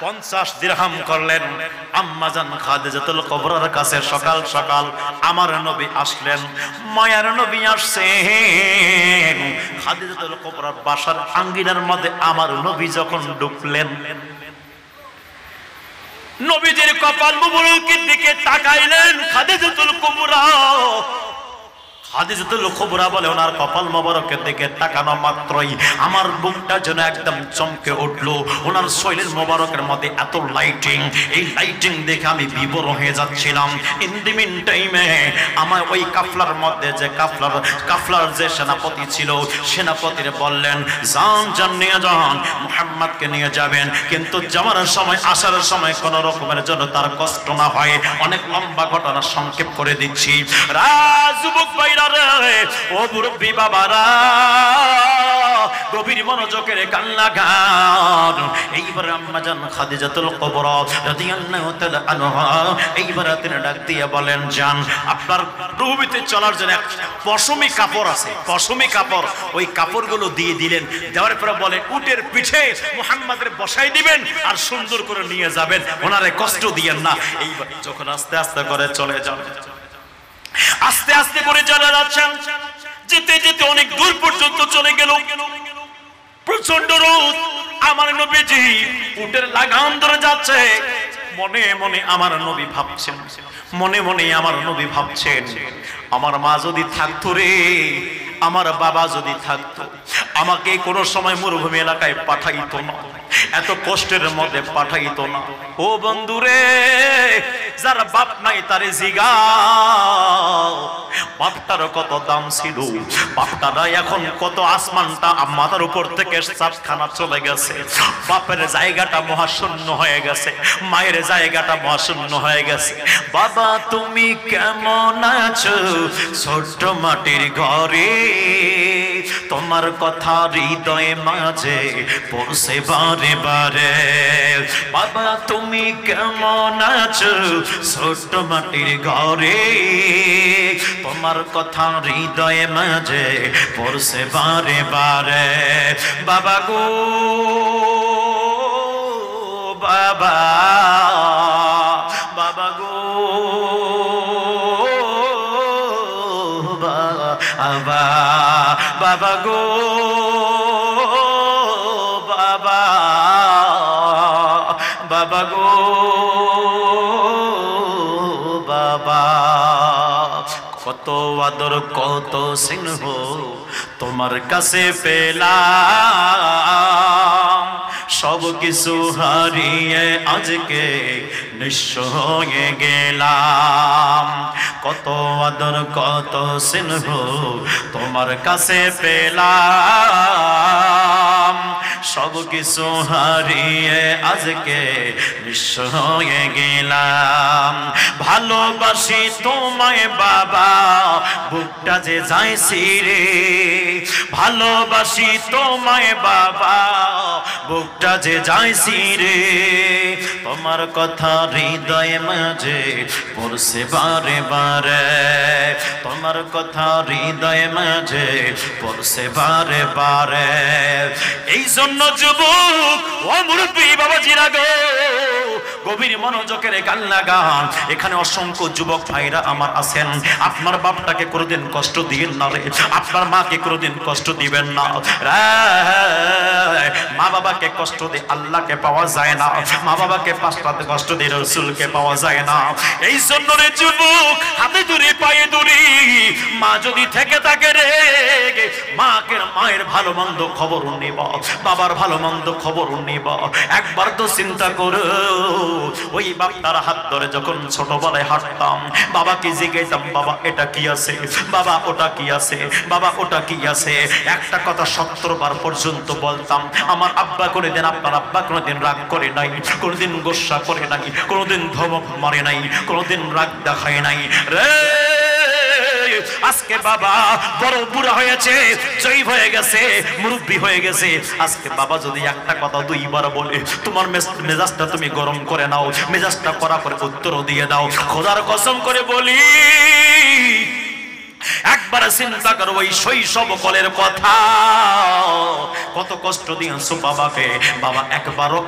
50 দিরহাম করলেন। আম্মাজান খাদিজাতুল কুবরার কাছে সকাল সকাল আমার নবী আসলেন, মায়ার নবী আসছেন। খাদিজাতুল কুবরার বাসার আঙ্গিনার মধ্যে আমার নবী যখন ঢুকলেন, নবীজির কপাল মুবারকের দিকে তাকাইলেন খাদিজাতুল কুবরা। খাদিজাতুল কুবরা বলে, ওনার কপাল মোবারকের দিকে তাকানো মাত্রই আমার বুকটা যেন একদম চমকে উঠলো। ওনার শরীরের মোবারকের মধ্যে এত লাইটিং, এই লাইটিং দেখে আমি বিভোর হয়ে যাচ্ছিলাম। ইন দি মিন টাইমে আমার ওই কাফলার মধ্যে যে কাফলার যে সেনাপতি ছিল, সেনাপতিরে বললেন, যান নিয়ে যান, মুহাম্মদকে নিয়ে যাবেন, কিন্তু যাওয়ার সময় আসার সময় কোন রকমের জন্য তার কষ্ট না হয়। অনেক লম্বা ঘটনা সংক্ষেপ করে দিচ্ছি। রাজযুবক ভাইরা রে, ও মুরব্বি বাবারা, গভীর মনোযোগের কান লাগান। এইবার আম্মাজান খাদিজাতুল কুবরা রাদিয়াল্লাহু তাআলা আনহা এইবার তিনি ডাক দিয়ে বলেন, যান, আপনার প্রভুতে চলার জন্য পশমি কাপড় আছে, পশমি কাপড়, ওই কাপড়গুলো দিয়ে দিলেন। দেওয়ার পরে বলে, উটের পিঠে মুহাম্মাদের বসাই দিবেন আর সুন্দর করে নিয়ে যাবেন, ওনারে কষ্ট দিয়েন না। এইবার যখন আস্তে আস্তে করে চলে যান, আস্তে আস্তে করে চলে যাচ্ছেন, যেতে যেতে অনেক দূর পর্যন্ত চলে গেল। প্রচন্ড রোদ, আমার নবীজি উটের লাগাম ধরে যাচ্ছে। মনে মনে আমার নবী ভাবছেন, আমার মা যদি থাকতো রে, আমার বাবা যদি থাকতো, আমাকে কোনো সময় মরুভূমি এলাকায় পাঠাইতো না, এত কষ্টের মধ্যে পাঠাইতো না। ও বন্ধুরে, যার বাপ নাই তারে জিগাও, বাপটার কত দাম ছিল, বাপটারা এখন কত আসমানটা মাথার উপর থেকে সাতখানা চলে গেছে, বাপের জায়গাটা মহাশূন্য হয়ে গেছে, মায়ের জায়গাটা মহাশূন্য হয়ে গেছে। বাবা তুমি কেমন আছো ছোট্ট মাটির ঘরে, তোমার কথা হৃদয়ে মাঝে পড়ছে বারে বারে। বাবা তুমি কেমন আছো ছোট্ট মাটির ঘরে, তোমার কথা হৃদয়ে মাঝে পড়ছে বারে বারে। বাবা গো বাবা, বাবা গো বাবা, বাবা গো বাবা, বাবা গো বাবা। কত আদর কত স্নেহ তোমার কাছে পেলাম, সব কিছু হারিয়ে আজকে নিঃস্ব হয়ে গেলাম। কত আদর কত স্নেহ তোমার কাছে পেলাম, সব কিছু হারিয়ে আজকে নিঃস্ব হয়ে গেলাম। ভালোবাসি তোমায় বাবা, বুকটা যে যাইছি রে, ভালোবাসি তোমায় বাবা, বুকটা যে যাইছি রে, তোমার কথা হৃদয়ে মাঝে পড়ছে বারে বারে, তোমার কথা হৃদয়ে মাঝে পড়ছে বারে বারে। এই জন্য যুবক ও মুরব্বী বাবাজিরা গো, গভীর মনোযোগের গান লাগান। এখানে অসংখ্য যুবক ভাইরা আমার আছেন, আপনার বাপটাকে কোনোদিন কষ্ট দিবেন না রে, আপনার মাকে কোনোদিন কষ্ট দিবেন না রে। মা বাবাকে কষ্ট দিয়ে আল্লাহকে পাওয়া যায় না, মা বাবাকে পাঁচটাতে কষ্ট দিয়ে রসুলকে পাওয়া যায় না। এই জন্য রে যুবক, হাতে দূরে পায়ে দূরে মা যদি থেকে থাকে রে, মায়ের ভালো মন্দ খবর নিব, বাবার ভালো মন্দ খবর নিব। একবার তো চিন্তা করো, ওই বাপটার হাত ধরে যখন ছোটবেলায় হাঁটতাম, বাবাকে জিজ্ঞাসতাম বাবা এটা কি আছে, বাবা ওটা কি আছে, বাবা ওটা কি আছে। একটা কথা 70 বার পর্যন্ত বলতাম। আমার আব্বা কোনোদিন, আপনার আব্বা কোনোদিন রাগ করে নাই, কোনোদিন গোসা করে নাই, কোনোদিন ধমক মারে নাই, কোনোদিন রাগ দেখায় নাই রে। আজকে বাবা বড় বুড়া হয়েছে, জয়ীব হয়ে গেছে, মুরব্বী হয়ে গেছে। আজকে বাবা যদি একটা কথা 2 বার বলে, তোমার মেজাজটা তুমি গরম করে নাও, মেজাজটা কড়া করে উত্তর দিয়ে দাও। খোদার কসম করে বলি, একবার চিন্তা করো ওই শৈশব কালের কথা, কত কষ্ট দিয়েছো বাবাকে। বাবা একবারও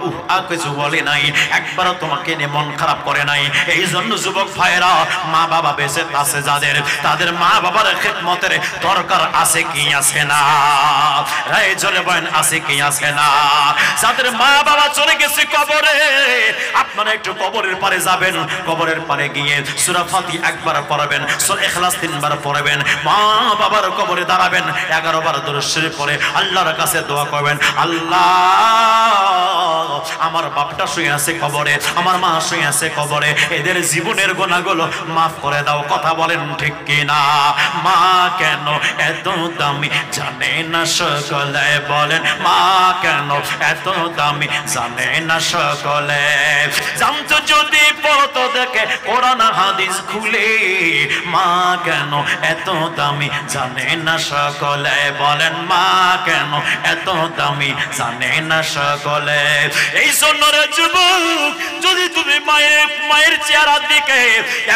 কিছু বলে নাই, একবারও তোমাকে নিয়ে মন খারাপ করে নাই। এই জন্য যুবক ভাইরা, মা বাবা বেঁচে আছে যাদের, তাদের মা বাবার খেদমতের দরকার আছে কি আছে না? এই চলে বলেন আছে কি আছে না? যাদের মা বাবা চলে গেছে কবরে, আপনারা একটু কবরের পারে যাবেন, কবরের পারে গিয়ে সূরা ফাতিহা একবার পড়বেন, সূরা ইখলাস 3 বার পড়বেন, মা বাবার কবরে দাঁড়াবেন, 11 বার দরুদ শরীফ পড়ে আল্লাহর কাছে দোয়া করবেন, আল্লাহ আমার বাপটা শুয়ে আছে কবরে, আমার মা শুয়ে আছে কবরে, এদের জীবনের গুনাহগুলো মাফ করে দাও। কথা বলেন ঠিক কি না? মা কেন এত দামি জানে না সকলে, বলেন মা কেন এত দামি জানে না সকলে। জানতো যদি পড়তো দেখে কোরআন হাদিস খুলে, মা কেন এত দামি জানে না সকলে, বলেন মা কেন এত দামি জানে না সকলে। এই জন্য রে যুবক, যদি তুমি মায়ের চেহারার দিকে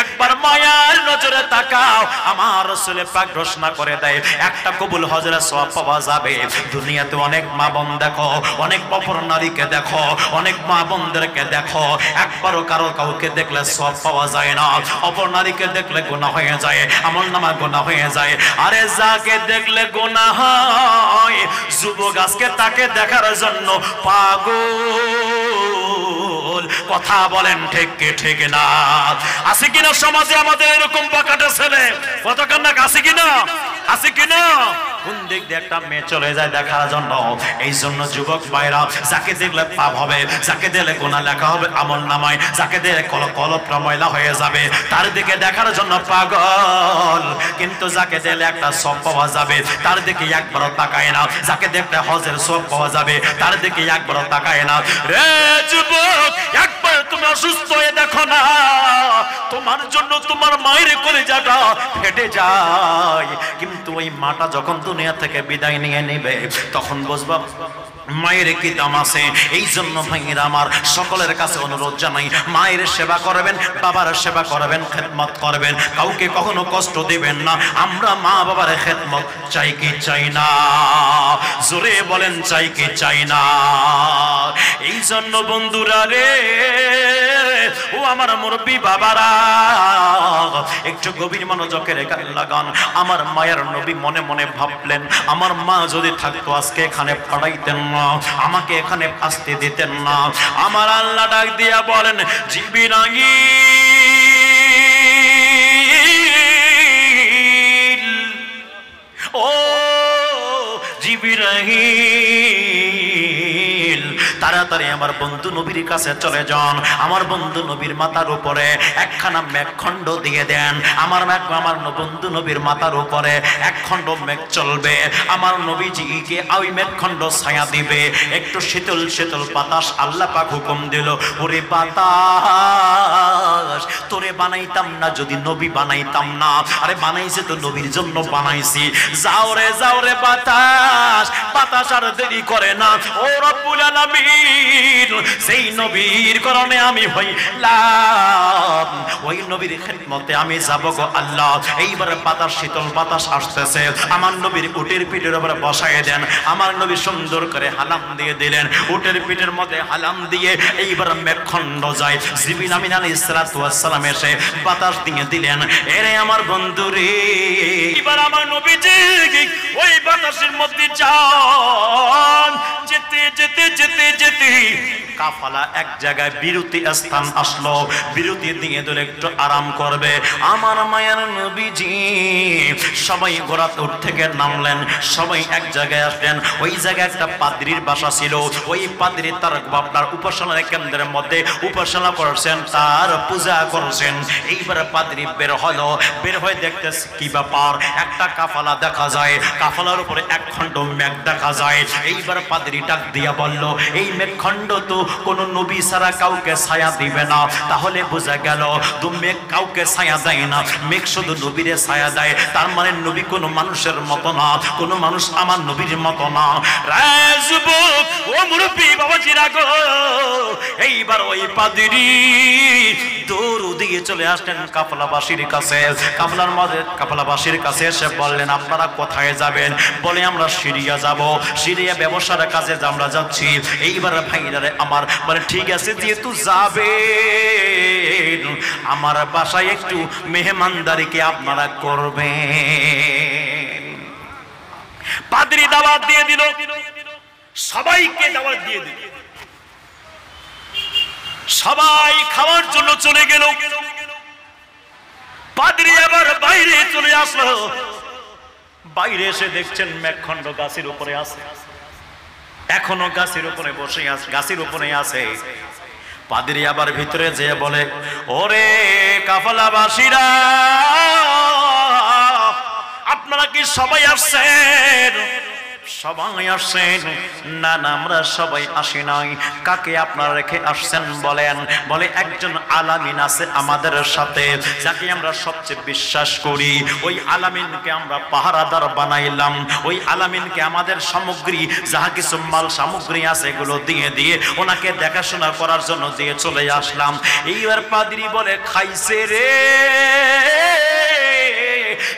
একবার মায়ার নজরে তাকাও, আমার রাসূল পাক ঘোষণা করে দেয় একটা কবুল হজের সওয়াব পাওয়া যাবে। দুনিয়াতে অনেক মা বোন দেখো, অনেক অপর নারীকে দেখো, অনেক মা বোনদেরকে দেখো, একবারও কাউকে দেখলে সওয়াব পাওয়া যায় না, অপর নারীকে দেখলে গুনাহ হয়ে যায়, আমলনামা গুনাহ হয়ে যায়। আরে যাকে দেখলে গুনাহ হয়, যুবক আজকে তাকে দেখার জন্য পাগল। কথা বলেন ঠিক কি ঠিক না? আছে কিনা সমাজে আমাদের এরকম বাকাটা ছেলে? কতক্ষণ না আছে কিনা? আছে কিনা? কোন দিক দিয়ে একটা মেয়ে চলে যায় দেখার জন্য। এই জন্য যুবক ভাইরা, যাকে দেখলে পাপ হবে, যাকে দেখলে গুনাহ লেখা হবে আমলনামায়, যাকে দেখলে কলবটা ময়লা হয়ে যাবে, তার দিকে দেখার জন্য পাগল। কিন্তু যাকে দেখলে একটা সওয়াব পাওয়া যাবে, তার দিকে একবারও তাকায় না। যাকে দেখলে হজের সওয়াব পাওয়া যাবে, তার দিকে একবারও তাকায় না। রে যুবক, একবার তুমি অসুস্থ হয়ে দেখো না, তোমার জন্য তোমার মায়ের কলিজাটা ফেটে যায়। কিন্তু ওই মাটা যখন দুনিয়া থেকে বিদায় নিয়ে নেবে, তখন বুঝবা মায়ের কি দাম আছে। এই জন্য ভাইয়েরা আমার, সকলের কাছে অনুরোধ জানাই, মায়ের সেবা করবেন, বাবার সেবা করবেন, খেদমত করবেন, কাউকে কখনো কষ্ট দিবেন না। আমরা মা বাবার খেদমত চাই কি চাই না? জোরে বলেন চাই কি চাই না? এই জন্য বন্ধুরা রে, ও আমার মুরব্বী বাবারা, একটু গভীর মনোযোগের গান লাগান। আমার মায়ের নবী মনে মনে ভাবলেন, আমার মা যদি থাকতো আজকে এখানে পাঠাইতেন না, আমাকে এখানে আসতে দিতেন না। আমার আল্লাহ ডাক দিয়া বলেন, জিবরাইল, ও জিবরাইল, তাড়াতাড়ি আমার বন্ধু নবীর কাছে চলে যান, আমার বন্ধু নবীর মাথার উপরে একখানা মেঘখণ্ড দিয়ে দেন। আমার বন্ধু নবীর মাথার উপরে একখণ্ড মেঘ চলবে, আমার নবীজিকে ওই মেঘখণ্ড ছায়া দিবে। একটু শীতল শীতল বাতাস আল্লাহ পাক হুকুম দিল, ওরে বাতাস তোরে বানাইতাম না যদি নবী বানাইতাম না, আরে বানাইছে তো নবীর জন্য বানাইছি, যাও রে বাতাস, বাতাস আর দেরি করে না, ও রব্বুল আলামিন সেই নবীর কারণে আমি হইলাম, ওই নবীর খিদমতে আমি যাব গো আল্লাহ। এইবার বাতাস শীতল বাতাস আসতেছে, আমার নবীর উটের পিঠের উপরে বসায় দেন, আমার নবী সুন্দর করে হালাম দিয়ে দিলেন, উটের পিঠের মধ্যে হালাম দিয়ে এইবার মেঘখণ্ড যায়। জিবরিল আমিন আলাইহিস সালাতু ওয়াস সালাম এসে বাতাস দিয়ে দিলেন, এরে আমার বন্ধু রে, এবার আমার নবীজি ওই বাতাসের মধ্যে যান, যেতে যেতে যেতে যেতে কাফালা এক জায়গায় বিরতি স্থান আসলো, বিরতি দিয়ে ধরে একটু আরাম করবে। আমার মায়ের নবীজি সবাই ঘোড়ার উট থেকে নামলেন, সবাই এক জায়গায় আসলেন। ওই জায়গায় একটা পাদ্রীর বাসা ছিল, ওই পাদ্রী তার আপনার উপাসনার কেন্দ্রের মধ্যে উপাসনা করছেন, তার পূজা করছেন। এইবার পাদ্রী বের হলো, বের হয়ে দেখতেছে কি ব্যাপার, একটা কাফালা দেখা যায়, কাফালার উপরে এক খণ্ড মেঘ দেখা যায়। এইবার পাদ্রী ডাক দিয়া বলল, এই মেঘখণ্ড তো কোন নবী ছাড়া কাউকে ছায়া দিবে না, তাহলে বোঝা গেল তো মেঘ কাউকে ছায়া দেয় না, মেঘ শুধু নবীরে ছায়া দেয়, তার মানে নবী কোনো মানুষের মতো না, কোনো মানুষ আমার নবীর মতো না। রাজবুক ও মুরব্বি বাবাজিরা গো, এইবার ওই পাদ্রী দৌড় দিয়ে চলে আসলেন কাফলাবাসীর কাছে, কাফলাবাসীর কাছে এসে বললেন, আপনারা কোথায় যাবেন? বলে আমরা সিরিয়া যাব, সিরিয়া ব্যবসার কাজে আমরা যাচ্ছি। এইবার ভাইরারে আমার বলে, ঠিক আছে যেহেতু যাবে আমার বাসায় একটু মেহমানদারিকে আপনারা করবেন। পাদ্রী দাওয়াত দিয়ে দিল, সবাইকে দাওয়াত দিয়ে দিল, সবাই খাওয়ার জন্য চলে গেল। পাদ্রী আবার বাইরে চলে আসলো, বাইরে এসে দেখছেন মেঘখণ্ড গাছের উপরে আছে, এখনো গাছের উপরে বসে আছে, গাছের উপরে আছে। পাদ্রী আবার ভিতরে যেয়ে বলে, ওরে কাফলাবাসীরা, আপনারা কি সবাই আসছেন? সবাই আসছেন? না না, আমরা সবাই আসি নাই। কাকে আপনারা রেখে আসছেন বলেন? বলে একজন আলামিন আছে আমাদের সাথে, যাকে আমরা সবচেয়ে বিশ্বাস করি, ওই আলামিনকে আমরা পাহারাদার বানাইলাম, ওই আলামিনকে আমাদের সামগ্রী যাহা কিছু মাল সামগ্রী আছে এগুলো দিয়ে দিয়ে ওনাকে দেখাশোনা করার জন্য দিয়ে চলে আসলাম। এইবার পাদ্রী বলে, খাইছে রে,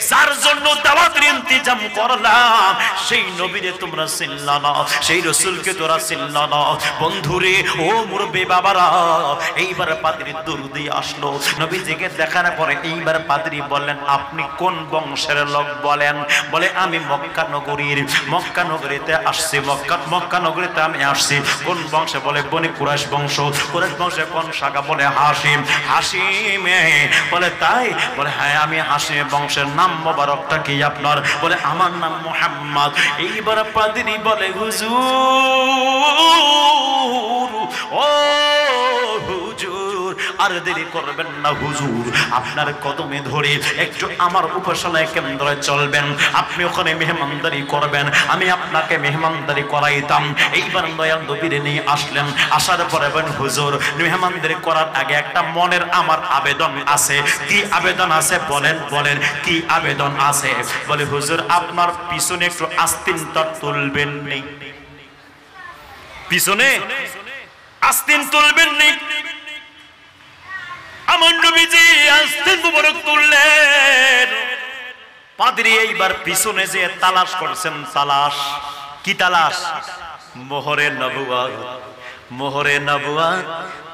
যার জন্য দাওয়াতের ইন্তজাম করলাম সেই নবীরে তোমরা চিনলা না, সেই রাসূলকে তোরা চিনলা না। বন্ধুরে ও মুরব্বি বাবারা, এইবার পাদ্রী দূর দিয়ে আসলো, নবীজিকে দেখার পরে এইবার পাদ্রী বললেন, আপনি কোন বংশের লোক বলেন? বলে আমি মক্কা নগরীর, মক্কা নগরীতে আসছি, মক্কা নগরীতে আমি আসছি। কোন বংশে? বলে বনি কুরাইশ বংশ। কুরাইশ বংশে কোন শাখা? বলে হাশিম। হাশিমে। বলে তাই? বলে হ্যাঁ আমি হাশিম বংশের। নাম মোবারকটা কি আপনার? বলে আমার নাম মুহাম্মদ। এইবার পাদ্রী বলে, হুজুর, ও হুজুর, আর দেরি করবেন না হুজুর, আপনার কদমে ধরে একটু আমার উপাসনায় কেন্দ্রে চলবেন, আপনি ওখানে মেহমানদারি করবেন, আমি আপনাকে মেহমানদারি করাইতাম। এইবার দয়াল নবীরে নিয়ে আসলেন, আসার পরে বলেন, হুজুর মেহমানদারি করার আগে একটা মনের আমার আবেদন আছে। কি আবেদন আছে? বলেন বলেন কি আবেদন আছে? বলে হুজুর আপনার পিছনে একটু আস্তিনটা তুলবেন নেই, পিছনে আস্তিন তুলবেন নেই। আমার নবীজি আস্তিন মুবারক তুললেন। পাদ্রী এইবার পিছনে যে তালাশ করছেন, তালাশ কি তালাশ? মোহরে নবুয়ত। মোহরে নবুয়ত,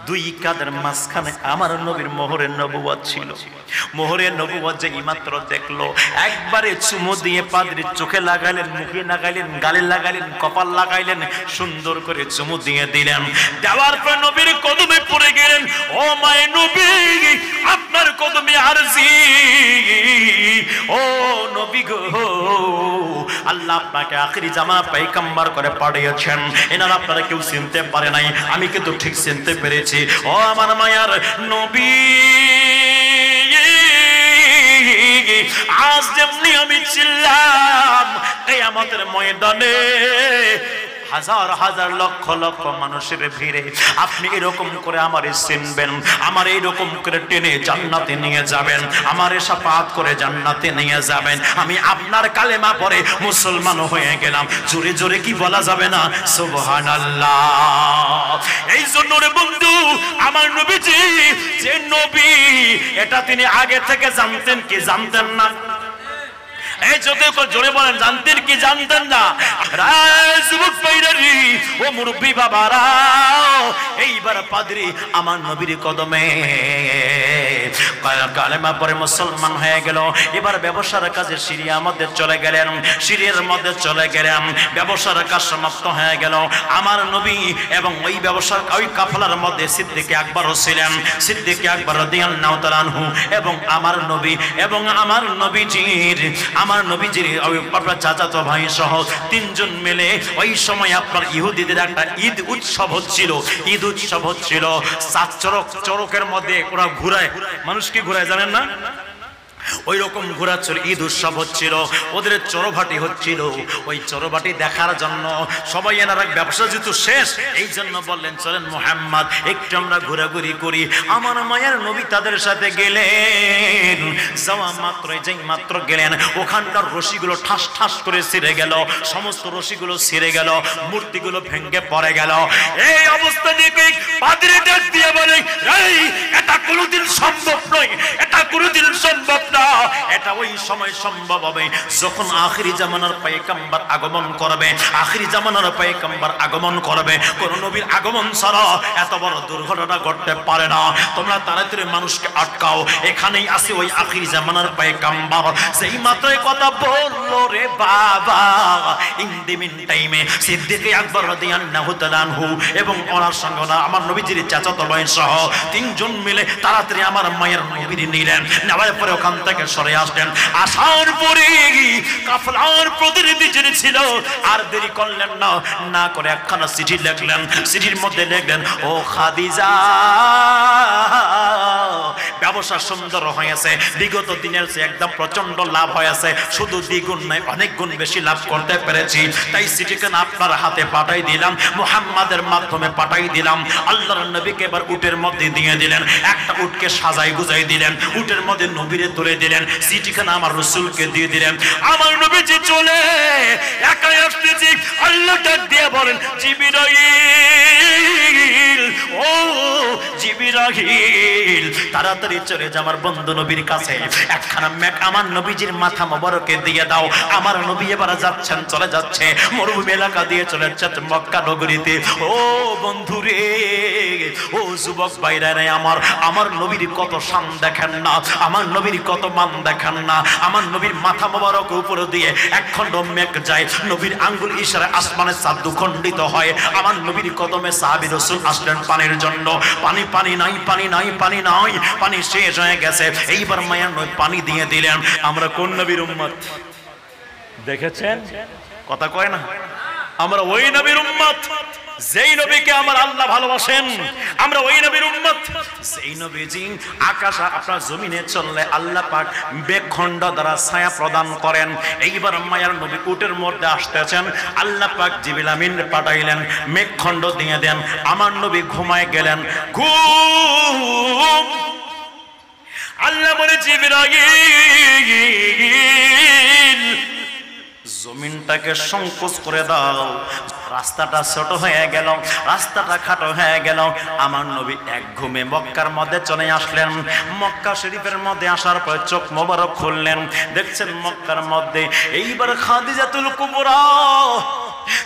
দুই কাদের মাঝখানে আমার নবীর মোহরে নবুয়ত ছিল। মোহরে নবুয়ত যে মাত্র দেখলো, একবারে চুমু দিয়ে পাদ্রী চোখে লাগাইলেন, মুখে লাগাইলেন, গালে লাগাইলেন, কপাল লাগাইলেন, সুন্দর করে চুমু দিয়ে দিলেন। দেওয়ার পর নবীর কদমে পড়ে গেলেন। ও মায়ে নবী, আপনার কদমে আরজি। ও নবী গো, আল্লাহ আপনাকে আখিরি জামানা পয়গম্বর করে পাঠিয়েছেন। এনারা আপনারা কেউ চিনতে পারে নাই, আমি কিন্তু ঠিক চিনতে পেরেছি। ও আমার মায়ার নবী, আজ যেমনি আমি ছিলাম কিয়ামতের ময়দানে হাজার হাজার লক্ষ লক্ষ মানুষের ভিড়ে আপনি এরকম করে আমারে চিনবেন, আমার এরকম করে টেনে জান্নাতে নিয়ে যাবেন, আমারে শাফাআত করে জান্নাতে নিয়ে যাবেন। আমি আপনার কালেমা পড়ে মুসলমান হয়ে গেলাম। জোরে জোরে কি বলা যাবে না? সুবহানাল্লাহ। এই জন্য রে বন্ধু, আমার নবীজি যে নবী, এটা তিনি আগে থেকে জানতেন কি জানতেন না? এই যদি জোরে বলেন, জানতেন কি জানতেন না? যুবক ভাইরারি, ও মুরব্বী বাবারা, এইবার পাদ্রী আমার নবীর কদমে কালেমা পরে মুসলমান হয়ে গেল। এবার ব্যবসার কাজে সিরিয়ার মধ্যে চলে গেলেন, সিরিয়ার মধ্যে চলে গেলেন, ব্যবসার কাজ সমাপ্ত হয়ে গেল। আমার নবী এবং ওই ব্যবসার ওই কাফলার মধ্যে সিদ্দিক আকবরও ছিলেন, সিদ্দিক আকবর রাদিয়াল্লাহু তাআলা আনহু এবং আমার নবী এবং আমার নবীজির আপনার চাচাতো ভাই সহ তিনজন মিলে ওই সময় আপনার ইহুদিদের একটা ঈদ উৎসব হচ্ছিল, ঈদ উৎসব হচ্ছিল। চরকের মধ্যে ওরা ঘুরায়, মানুষকে ঘুরায়, জানেন না? ওই রকম ঘোরাচ্ছিল, ঈদ উৎসব হচ্ছিল, ওদের চরভাটি হচ্ছিল। ওই চরভাটি দেখার জন্য সবাই এনারা ব্যবসা যেহেতু শেষ, এই জন্য বললেন চলেন মুহাম্মদ একটু আমরা ঘোরাঘুরি করি। আমার মায়ের নবী তাদের সাথে গেলেন। যাওয়া মাত্র, যেই মাত্র গেলেন, ওখানকার রশিগুলো ঠাস ঠাস করে ছিঁড়ে গেল, সমস্ত রশিগুলো ছিঁড়ে গেল, মূর্তিগুলো ভেঙে পড়ে গেল। এই অবস্থা দেখে পাদ্রী ডাক দিয়ে বলে, এই এটা কোনোদিন সম্ভব নয়, এটা কোনোদিন সম্ভব না। এটা ওই সময় সম্ভব হবে যখন আখিরি জামানার পয়গম্বর আগমন করবে, আখিরি জামানার পয়গম্বর আগমন করবে। কোন নবীর আগমন ছাড়া এত বড় দুর্ঘটনা ঘটতে পারে না। তোমরা তাড়াতাড়ি মানুষকে আটকাও, এখানেই আছে ওই আখিরি জামানার পয়গম্বর। সেই মাত্রই কথা বললো রে বাবা, ইন দি মিন টাইমে সিদ্দিক আকবর রাদিয়াল্লাহু তাআলা আনহু এবং ওনার সঙ্গে আমার নবীজির চাচাতো ভাই সহ তিনজন মিলে তাড়াতাড়ি আমার মায়ের নবীর নিলেন। নেওয়ার পরে ওখান থেকে সরে আসলেন। আসার পরে কাফলার প্রতিনিধি যিনি ছিল আর দেরি করলেন না, না করে একখানা চিঠি লিখলেন। চিঠির মধ্যে লিখলেন, ও খাদিজা, ব্যবসা সুন্দর হয়েছে, বিগত দিনের চেয়ে একদম প্রচন্ড লাভ হয়েছে, শুধু দ্বিগুণ নয় অনেক গুণ বেশি লাভ করতে পেরেছি। তাই চিঠিখানা আপনার হাতে পাঠাই দিলাম, মুহাম্মাদের মাধ্যমে পাঠাই দিলাম। আল্লাহর নবীকে এবার উটের মধ্যে দিয়ে দিলেন, একটা উটকে সাজাই গুজাই দিলেন, উটের মধ্যে নবীরে তুলে দিলেন, চিঠিখানা আমার রাসূলকে দিয়ে দিলেন। আমার নবীজি চলে একাই আসতেছি, আল্লাহ ডাক দিয়ে বলেন, জিবরাইল, ও জিবরাইল, তাড়াতাড়ি চলে যা আমার বন্ধু নবীর কাছে, একখানা মেঘ আমার নবীজির মাথা মোবারকে দিয়ে দাও। আমার নবী এবার যাচ্ছেন, চলে যাচ্ছে মরুভূমি এলাকা দিয়ে চলে যাচ্ছে মক্কা নগরীতে। ও বন্ধু রে, ও যুবক ভাইরা রে, আমার নবীর কত শান দেখেন না, আমার নবীর কত মান দেখেন না। আমার নবীর মাথা মোবারক উপরে দিয়ে একখণ্ড মেঘ যায়, নবীর আঙ্গুল ইশারায় আসমানের চাঁদ দুখণ্ডিত হয়। আমার নবীর কদমে সাহাবী রাসূল আসলেন পানির জন্য। পানি পানি নাই, পানি নাই, পানি নাই, পানি শেষ হয়ে গেছে। এইবার মায়ের নবী পানি দিয়ে দিলেন। আমরা কোন নবীর উম্মত দেখেছেন? কথা কয় না, আমরা ওই নবীর উম্মত যেই নবীকে আমার আল্লাহ ভালোবাসেন। আমরা ওই নবীর উম্মত যেই নবীজি আকাশ আপনার জমিনে চললে আল্লাহ পাক মেঘখণ্ড দ্বারা ছায়া প্রদান করেন। এইবার মায়ার নবী উটের মধ্যে আসতেছেন, আল্লাহ পাক জিবরিল আমিন পাঠাইলেন, মেঘখণ্ড দিয়ে দেন। আমার নবী ঘুমায় গেলেন। ঘুম, আল্লাহ বলে, জিবরাইল জমিনটাকে সংকোচ করে দাও। রাস্তাটা ছোট হয়ে গেল, রাস্তাটা খাটো হয়ে গেল। আমার নবী এক ঘুমে মক্কার মধ্যে চলে আসলেন। মক্কা শরীফের মধ্যে আসার পর চোখ মোবারক খুললেন, দেখছেন মক্কার মধ্যে এইবার খাদিজাতুল কুবরা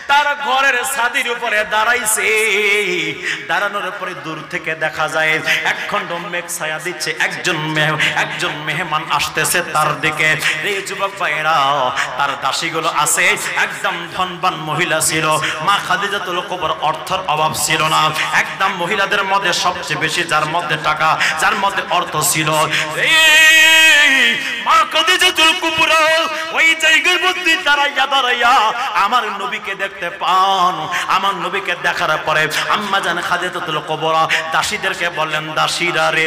তার ঘরের ছাদের উপরে দাঁড়াইছে। দাঁড়ানোর পরে দূর থেকে দেখা যায় একখণ্ড মেঘ ছায়া দিচ্ছে, একজন মেহমান আসতেছে তার দিকে। এই যুবক ভাইরা, তার দাসীগুলো আছে, একদম ধনবান মহিলা ছিল। মা খাদিজাতুল কুবরা অর্থের অভাব ছিল না, একদম মহিলাদের মধ্যে সবচেয়ে বেশি যার মধ্যে টাকা, যার মধ্যে অর্থ ছিল। মা খাদিজাতুল কুবরা ওই জায়গার মধ্যে দাঁড়াইয়া আমার নবীকে দেখতে পান। আমার নবীকে দেখার পরে আম্মা জান খাদিজাতুল কুবরা দাসীদেরকে বললেন, দাসীরা রে,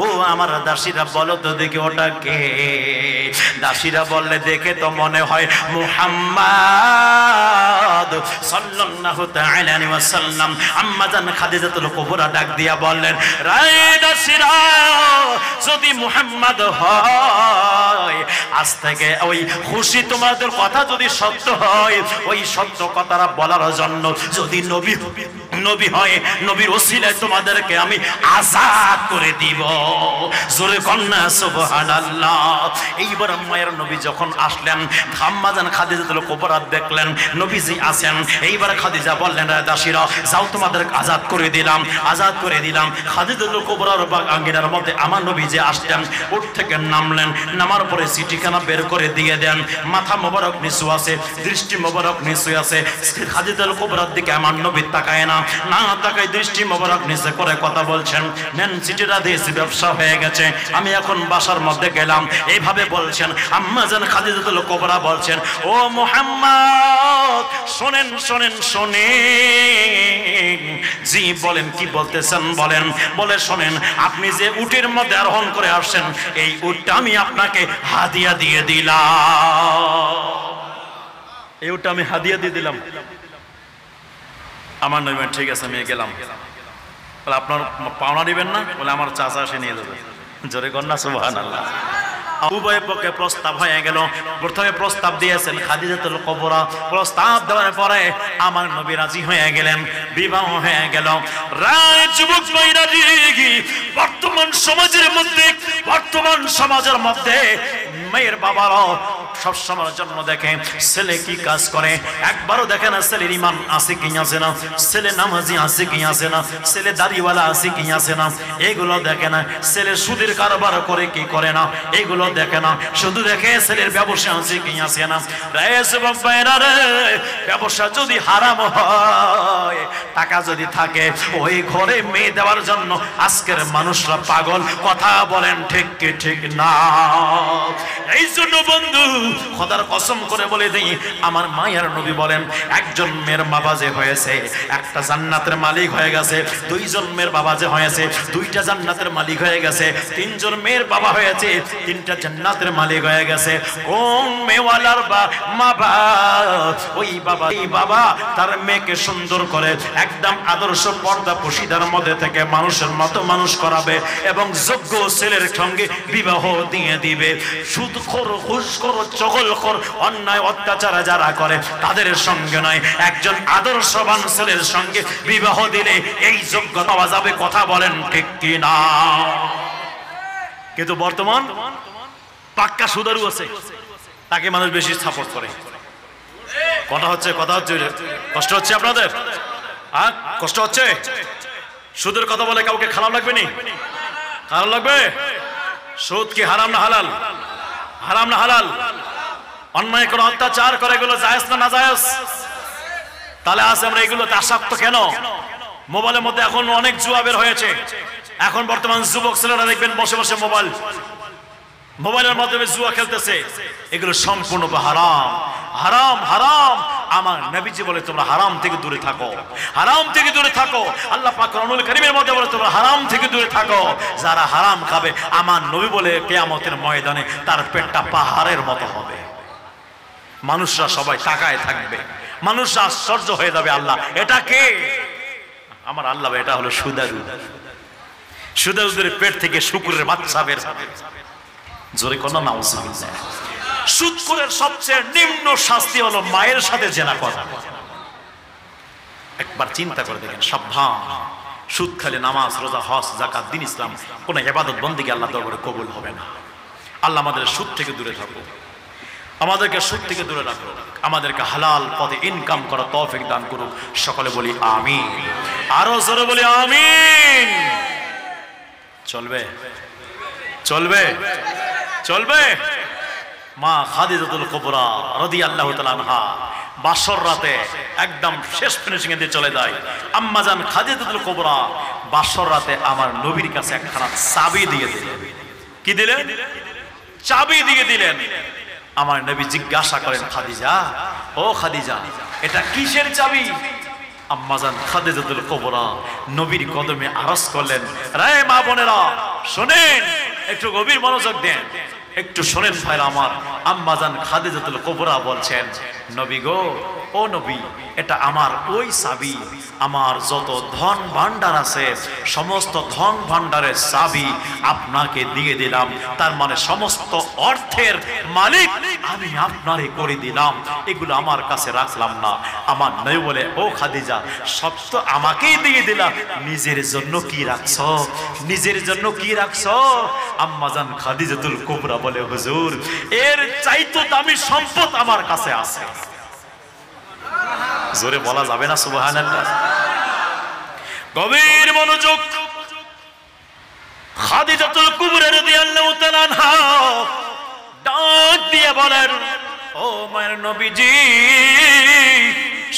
ও আমার দাসীরা বলো তো দেখি ওটা কে? দাসীরা বললে, দেখে তো মনে হয় মুহাম্মদ সাল্লাল্লাহু তাআলা আলাইহি ওয়াসাল্লাম। আম্মা জান খাদিজাতুল কুবরা ডাক দিয়া বললেন, রে দাসীরা, যদি মুহাম্মদ হয় আজ থেকে ওই খুশি তোমাদের কথা যদি সত্য হয়, ওই সত্য কথাটা বলার জন্য যদি নবী হয়, নবীর ওসিলায় তোমাদেরকে আমি আযাদ করে দিব। জোরে কন্যা সুবহানাল্লাহ। এইবার মায়ের নবী যখন আসলেন, আম্মা জান খাদিজাতুল কুবরা দেখলেন নবীজি আছেন। এইবার খাদিজা বললেন, দাসীরা যাও, তোমাদের আযাদ করে দিলাম, আযাদ করে দিলাম। খাদিজাতুল কুবরার আঙ্গিনার মধ্যে আমার নবীজি আসলেন, উঠ থেকে নামলেন, নামার পরে চিঠিখানা বের করে দিয়ে দেন। মাথা মোবারক নিচু আছে, দৃষ্টি মোবারক নিচু আছে। খাদিজাতুল কুবরার দিকে আমার নবী তাকায় না, না তাকায় দৃষ্টি মোবারক নিচে করে কথা বলছেন, নেন চিঠিটা দিয়েছি, ব্যবসা হয়ে গেছে, আমি এখন বাসার মধ্যে গেলাম, এইভাবে বলছেন। আম্মা জান খাদিজাতুল কুবরা বলছেন, ও মুহাম্মদ শোনেন শোনেন শোনেন। জি বলেন, কি বলতেছেন বলেন? বলে, শোনেন, আপনি যে উটের মধ্যে আরোহণ করে আসছেন, এই উটটা আমি আপনাকে হাদিয়া দিয়ে দিলাম। এই উটটা আমি হাদিয়া দিয়ে দিলাম। আমার নবী, ঠিক আছে আমি গেলাম। বলে, আপনার পাওনা দিবেন না? বলে, আমার চাচা এসে নিয়ে যাবে। জোরে কন্যা সুবহানাল্লাহ। উভয়ের পক্ষে প্রস্তাব হয়ে গেল। প্রথমে প্রস্তাব দিয়েছেন খাদিজাতুল কুবরা, প্রস্তাব দেওয়ার পরে আমার নবী রাজি হয়ে গেলেন, বিবাহ হয়ে গেল। রায় যুবক ভাইরা, বর্তমান সমাজের মধ্যে মেয়ের বাবারা সবসময়ের জন্য দেখে ছেলে কি কাজ করে, একবারও দেখে না ছেলের ইমান আছে কি আছে না, ছেলে নামাজি আছে কি আছে না, ছেলে দাড়িওয়ালা আছে কি আছে না, এগুলো দেখে না। ছেলে সুদের কারবার করে কি করে না, এগুলো দেখে না। শুধু দেখে ছেলের ব্যবসা আছে কি আছে না। ব্যবসা যদি হারাম হয়, টাকা যদি থাকে, ওই ঘরে মেয়ে দেওয়ার জন্য আজকের মানুষরা পাগল। কথা বলেন ঠিক কি ঠিক না? এই জন্য বন্ধু, খোদার কসম করে বলে দিই, আমার মায়ের নবী বলেন, একজন মেয়ের বাবা যে হয়েছে, একটা জান্নাতের মালিক হয়ে গেছে। দুইজন মেয়ের বাবা যে হয়েছে, দুইটা জান্নাতের মালিক হয়ে গেছে। তিনজন মেয়ের বাবা হয়েছে, তিনটা জান্নাতের মালিক হয়ে গেছে। কোন মেয়েওয়ালার মা বাবা, ওই বাবা তার মেয়েকে সুন্দর করে একদম আদর্শ পর্দা পশিদার মধ্যে থেকে মানুষের মতো মানুষ করাবে এবং যোগ্য ছেলের সঙ্গে বিবাহ দিয়ে দিবে। সুদখোর, ঘুষখোর, চগলখোর, অন্যায় অত্যাচার যারা করে তাদের সঙ্গে নয়, একজন আদর্শবান ছেলের সঙ্গে বিবাহ দিলে এই যোগ্যতা পাওয়া যাবে। কথা বলেন ঠিক কি না? কিন্তু বর্তমান পাক্কা সুদারু আছে, তাকে মানুষ বেশি সাপোর্ট করে। কথা হচ্ছে কষ্ট হচ্ছে আপনাদের? হ্যাঁ, কষ্ট হচ্ছে? সুদের কথা বলে কাউকে খারাপ লাগবে নি? খারাপ লাগবে? সুদ কি হারাম না হালাল? হারাম না হালাল? অন্যায় করে অত্যাচার করে এগুলো জায়েজ না নাজায়েজ? তাহলে আজ আমরা এগুলোতে আসক্ত কেন? মোবাইলের মধ্যে এখন অনেক জুয়া বের হয়েছে। এখন বর্তমান যুবক ছেলেরা দেখবেন বসে বসে মোবাইলের মাধ্যমে জুয়া খেলতেছে। এগুলো সম্পূর্ণ হারাম, হারাম, হারাম। আমার নবীজি বলে, তোমরা হারাম থেকে দূরে থাকো, হারাম থেকে দূরে থাকো। আল্লাহ পাক কোরআনুল কারীমের মধ্যে বলে, তোমরা হারাম থেকে দূরে থাকো। যারা হারাম খাবে, আমার নবী বলে, কিয়ামতের ময়দানে তার পেটটা পাহাড়ের মতো হবে। মানুষরা সবাই তাকায় থাকবে, মানুষরা আশ্চর্য হয়ে যাবে, আল্লাহ এটা কে? আমার আল্লাহ, এটা হলো সুদারু। সুদারুদের পেট থেকে শুকুরের বাচ্চা বের হবে। জোরে কোনা নাউজুবিল্লাহ। সুদখোরের সবচেয়ে নিম্ন শাস্তি হলো মায়ের সাথে জেনা করা। একবার চিন্তা করে দেখেন, সাবধান। সুদ খেলে নামাজ, রোজা, হজ, যাকাত, দ্বীন ইসলাম কোন ইবাদত বন্দেগী আল্লাহ দরবারে কবুল হবে না। আল্লাহ আমাদের সুদ থেকে দূরে থাকুক, আমাদেরকে সুদ থেকে দূরে রাখুক, আমাদেরকে হালাল পথে ইনকাম করার তৌফিক দান করুক। সকলে বলি আমিন। আরো জোরে বলি আমিন। চলবে? চলবে? চলবে? মা খাদিজাতুল কুবরা রাদিয়াল্লাহু তাআলা আনহা বাসর রাতে একদম শেষ ফিনিশিং এ দিয়ে চলে যায়। আম্মা জান খাদিজাতুল কুবরা বাসর রাতে আমার নবীর কাছে একখানা চাবি দিয়ে দিলেন। কি দিলেন? চাবি দিয়ে দিলেন। আমার নবী জিজ্ঞাসা করেন, খাদিজা, ও খাদিজা, এটা কিসের চাবি? আম্মা জান খাদিজাতুল কুবরা নবীর কদমে আরজ করলেন, রে মা বোনেরা শুনেন, একটু গভীর মনোযোগ দেন, একটু শোনেন ভাইরা আমার। আম্মা জান খাদিজাতুল কুবরা বলছেন, নবী গো, ও নবী, এটা আমার ওই চাবি, আমার যত ধন ভান্ডার আছে সমস্ত ধন ভান্ডারের চাবি আপনাকে দিয়ে দিলাম। তার মানে সমস্ত অর্থের মালিক আমি আপনারে করে দিলাম, এগুলো আমার কাছে রাখলাম না। আমার নবী বলে, ও খাদিজা, সব তো আমাকেই দিয়ে দিলাম, নিজের জন্য কি রাখছো? নিজের জন্য কি রাখছো? আম্মা জান খাদিজাতুল কুবরা বলে, হুজুর, এর চাইতে দামি সম্পদ আমার কাছে আছে। জোরে বলা যাবে না সুবহানাল্লাহ? গভীর মনোযোগ। খাদিজাতুল কুবরা রাদিয়াল্লাহু তাআলা আনহা ডাক দিয়ে বলেন, ও মায়ের নবীজি,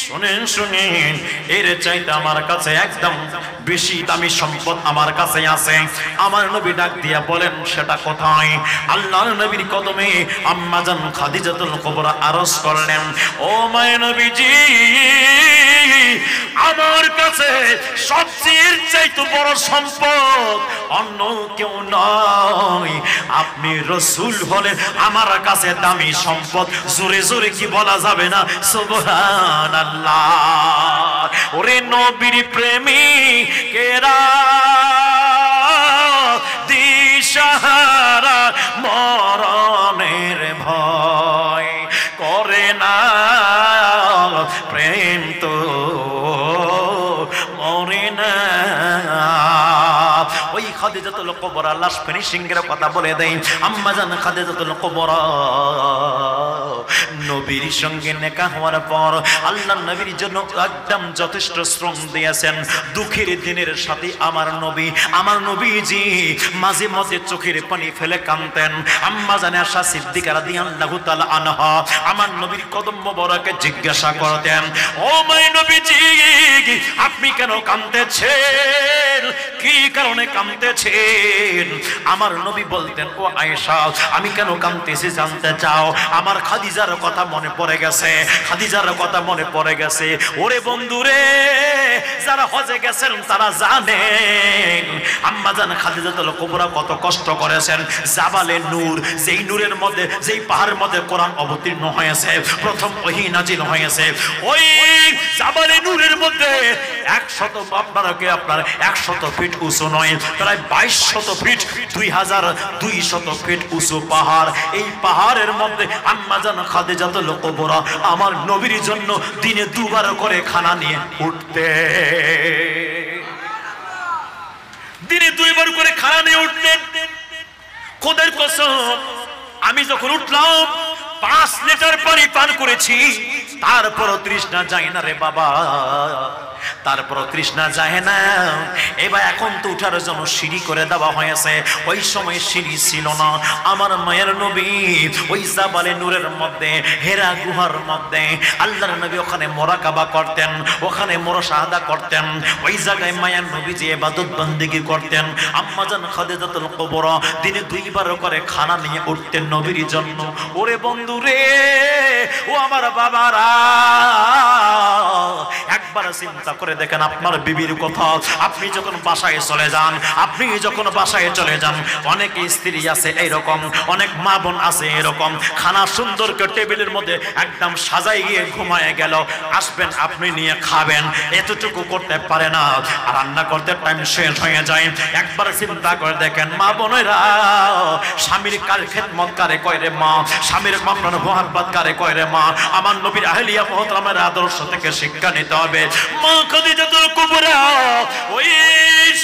শুনেন শুনেন, এর চাইতে আমার কাছে একদম বেশি দামি সম্পদ আমার কাছে আছে। আমার নবী ডাক দিয়া বলেন, সেটা কোথায়? আল্লাহর নবীর কদমে আম্মা জান খাদিজাতুল কুবরা আরজ করলেন, ও মায়ের নবীজি, আমার কাছে সবচেয়ে চাইতে বড় সম্পদ অন্য কেউ নয়, আপনি রাসূল হলেন আমার কাছে দামি সম্পদ। জোরে জোরে কি বলা যাবে না সুবহানাল্লাহ? ওরে নবীর প্রেমিকেরা দিশাহারা মরণের ভয় করে না, প্রেম তো মরে না। ওই খাদিজাতুল কুবরা লাস্ট ফিনিশিং এর কথা বলে দেই। আম্মা জান খাদিজাতুল কুবরা নবীর সঙ্গে নেকাহ হওয়ার পর আল্লাহর নবীর জন্য একদম যথেষ্ট শ্রম দিয়েছেন। দুঃখের দিনের সাথে আমার নবীজি মাঝে মাঝে চোখের পানি ফেলে কাঁদতেন। আম্মা জান আয়েশা সিদ্দিকা রাদিয়াল্লাহু তাআলা আনহা আমার নবীর কদম মোবারকে জিজ্ঞাসা করতেন, ও মায়ের নবীজি, আপনি কেন কাঁদতেছেন? কি কারণে কাঁদতেছেন? আমার নবী বলতেন, ও আয়েশা, আমি কেন কাঁদতেছি জানতে চাও? আমার খাদিজার কথা মনে পড়ে গেছে, খাদিজার কথা মনে পড়ে গেছে। ওরে বন্ধুরে, যারা হজে গেছেন তারা জানেন আম্মা জান খাদিজাতুল কুবরা কত কষ্ট করেছেন। জাবালে নূর, যেই নূরের মধ্যে, যেই পাহাড়ের মধ্যে কোরআন অবতীর্ণ হয়েছে, প্রথম ওহী নাজিল হয়েছে, ওই জাবালে নূরের মধ্যে 100 ফিট উঁচু নয়, প্রায় 2200 ফিট, 2200 ফিট উঁচু পাহাড়। এই পাহাড়ের মধ্যে আম্মা জান খাদিজাতুল কুবরা আমার নবীর জন্য দিনে দুবার করে খানা নিয়ে উঠতে, দিনে 2 বার করে খানা নিয়ে উঠতেন। খোদার কসম, আমি যখন উঠলাম 5 লিটার পানি পান করেছি, তারপরও তৃষ্ণা যায় না রে বাবা, তারপরও তৃষ্ণা যায় না। এবার এখন তো উঠার জন্য সিঁড়ি করে দেওয়া হয়েছে, ওই সময় সিঁড়ি ছিল না। আমার মায়ের নবী ওই জাবালে নূরের মধ্যে, হেরা গুহার মধ্যে আল্লাহর নবী ওখানে মুরাকাবা করতেন, ওখানে মুরাশাহাদা করতেন। ওই জায়গায় মায়ের নবী যে ইবাদত বন্দেগী করতেন। আম্মা জান খাদিজাতুল কুবরা দিনে 2 বার করে খানা নিয়ে উঠতেন নবীর জন্য। ওরে বন্ধু রে, ও আমার বাবারা, একবার চিন্তা করে দেখেন আপনার বিবির কথা। আপনি যখন বাসায় চলে যান, অনেক স্ত্রী আছে এইরকম, অনেক মা বোন আছে এরকম, খানা সুন্দর করে টেবিলের মধ্যে একদম সাজাই গিয়ে ঘুমায় গেল, আসবেন আপনি নিয়ে খাবেন, এতটুকু করতে পারে না, রান্না করতে টাইম শেষ হয়ে যায়। একবার চিন্তা করে দেখেন মা বোনেরা, স্বামীর কার খেদমত কারে কয় রে মা, স্বামীর আপনার মোহাব্বত কারে কয় রে মা। আমার নবীর আহলিয়া মুহতারামের আদর্শ থেকে শিক্ষা নিতে হবে। মা খাদিজাতুল কুবরা ওই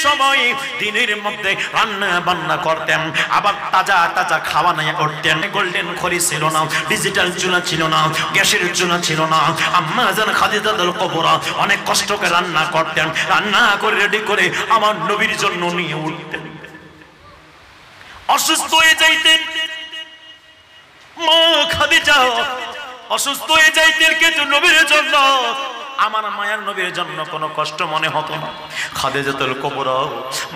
সময় দিনের মধ্যে রান্না বান্না করতেন, আবার তাজা তাজা খাওয়া নিয়ে উঠতেন। গোল্ডেন খড়ি ছিল না, ডিজিটাল চুলা ছিল না, গ্যাসের চুলা ছিল না। আম্মা জান খাদিজাতুল কুবরা অনেক কষ্ট করে রান্না করতেন, রান্না করে রেডি করে আমার নবীর জন্য নিয়ে উঠতেন। অসুস্থ হয়ে যাইতেন মা খাদিজা অসুস্থ হয়ে যাইতেন, কিন্তু নবীর জন্য, আমার মায়ের নবীর জন্য কোনো কষ্ট মনে হতো না। খাদিজাতুল কুবরা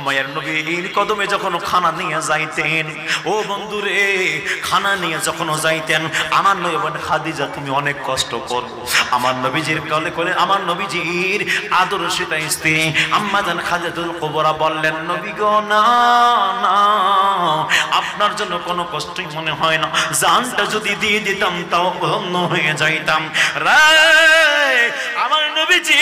মায়ের নবীর কদমে যখন খানা নিয়ে যাইতেন, ও বন্ধুরে, খানা নিয়ে যখন যাইতেন, আমার নবী বলেন, খাদিজা তুমি অনেক কষ্ট করো। আমার নবীজির কোলে কোলে আমার নবীজির আদর্শিতা স্ত্রী আম্মা জান খাদিজাতুল কুবরা বললেন, নবী গো, না না, আপনার জন্য কোনো কষ্টই মনে হয় না, জানটা যদি দিয়ে দিতাম তাও ধন্য হয়ে যাইতাম। আমার নবীজি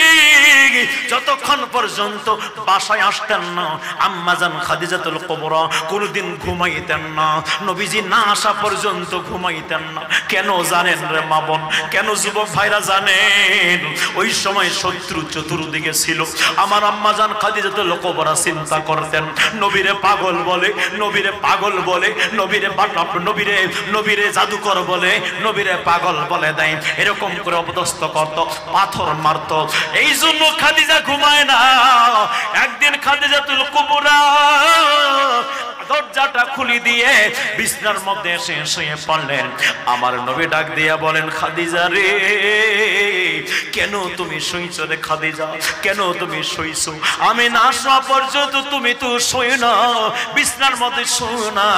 যতক্ষণ পর্যন্ত বাসায় আসতেন না, আম্মা জান খাদিজাতুল কুবরা কোনদিন ঘুমাইতেন না। নবীজি না আসা পর্যন্ত ঘুমাইতেন না। কেন জানেন রে মা বোন, কেন যুবক ভাইরা জানেন? ওই সময় শত্রু চতুর্দিকে ছিল। আমার আম্মা জান খাদিজাতুল কুবরা চিন্তা করতেন, নবীরে পাগল বলে, নবীরে পাগল বলে, নবীরে নবীরে নবীরে জাদুকর বলে, নবীরে পাগল বলে দেয়, এরকম করে অপদস্থ করত, পাথর মারত। এই জন্য খাদিজা ঘুমায় না। একদিন খাদিজাতুল কুবরা দরজাটা খুলে দিয়ে বিছনার মধ্যে এসে শুয়ে পড়লেন। আমার নবী ডাক দিয়া বলেন, খাদিজা রে, কেন তুমি শুইছো রে খাদিজা, কেন তুমি শুইছো? আমি না শোয়া পর্যন্ত তুমি তো শুয়ে না, বিছনার মধ্যে শুয়ে না,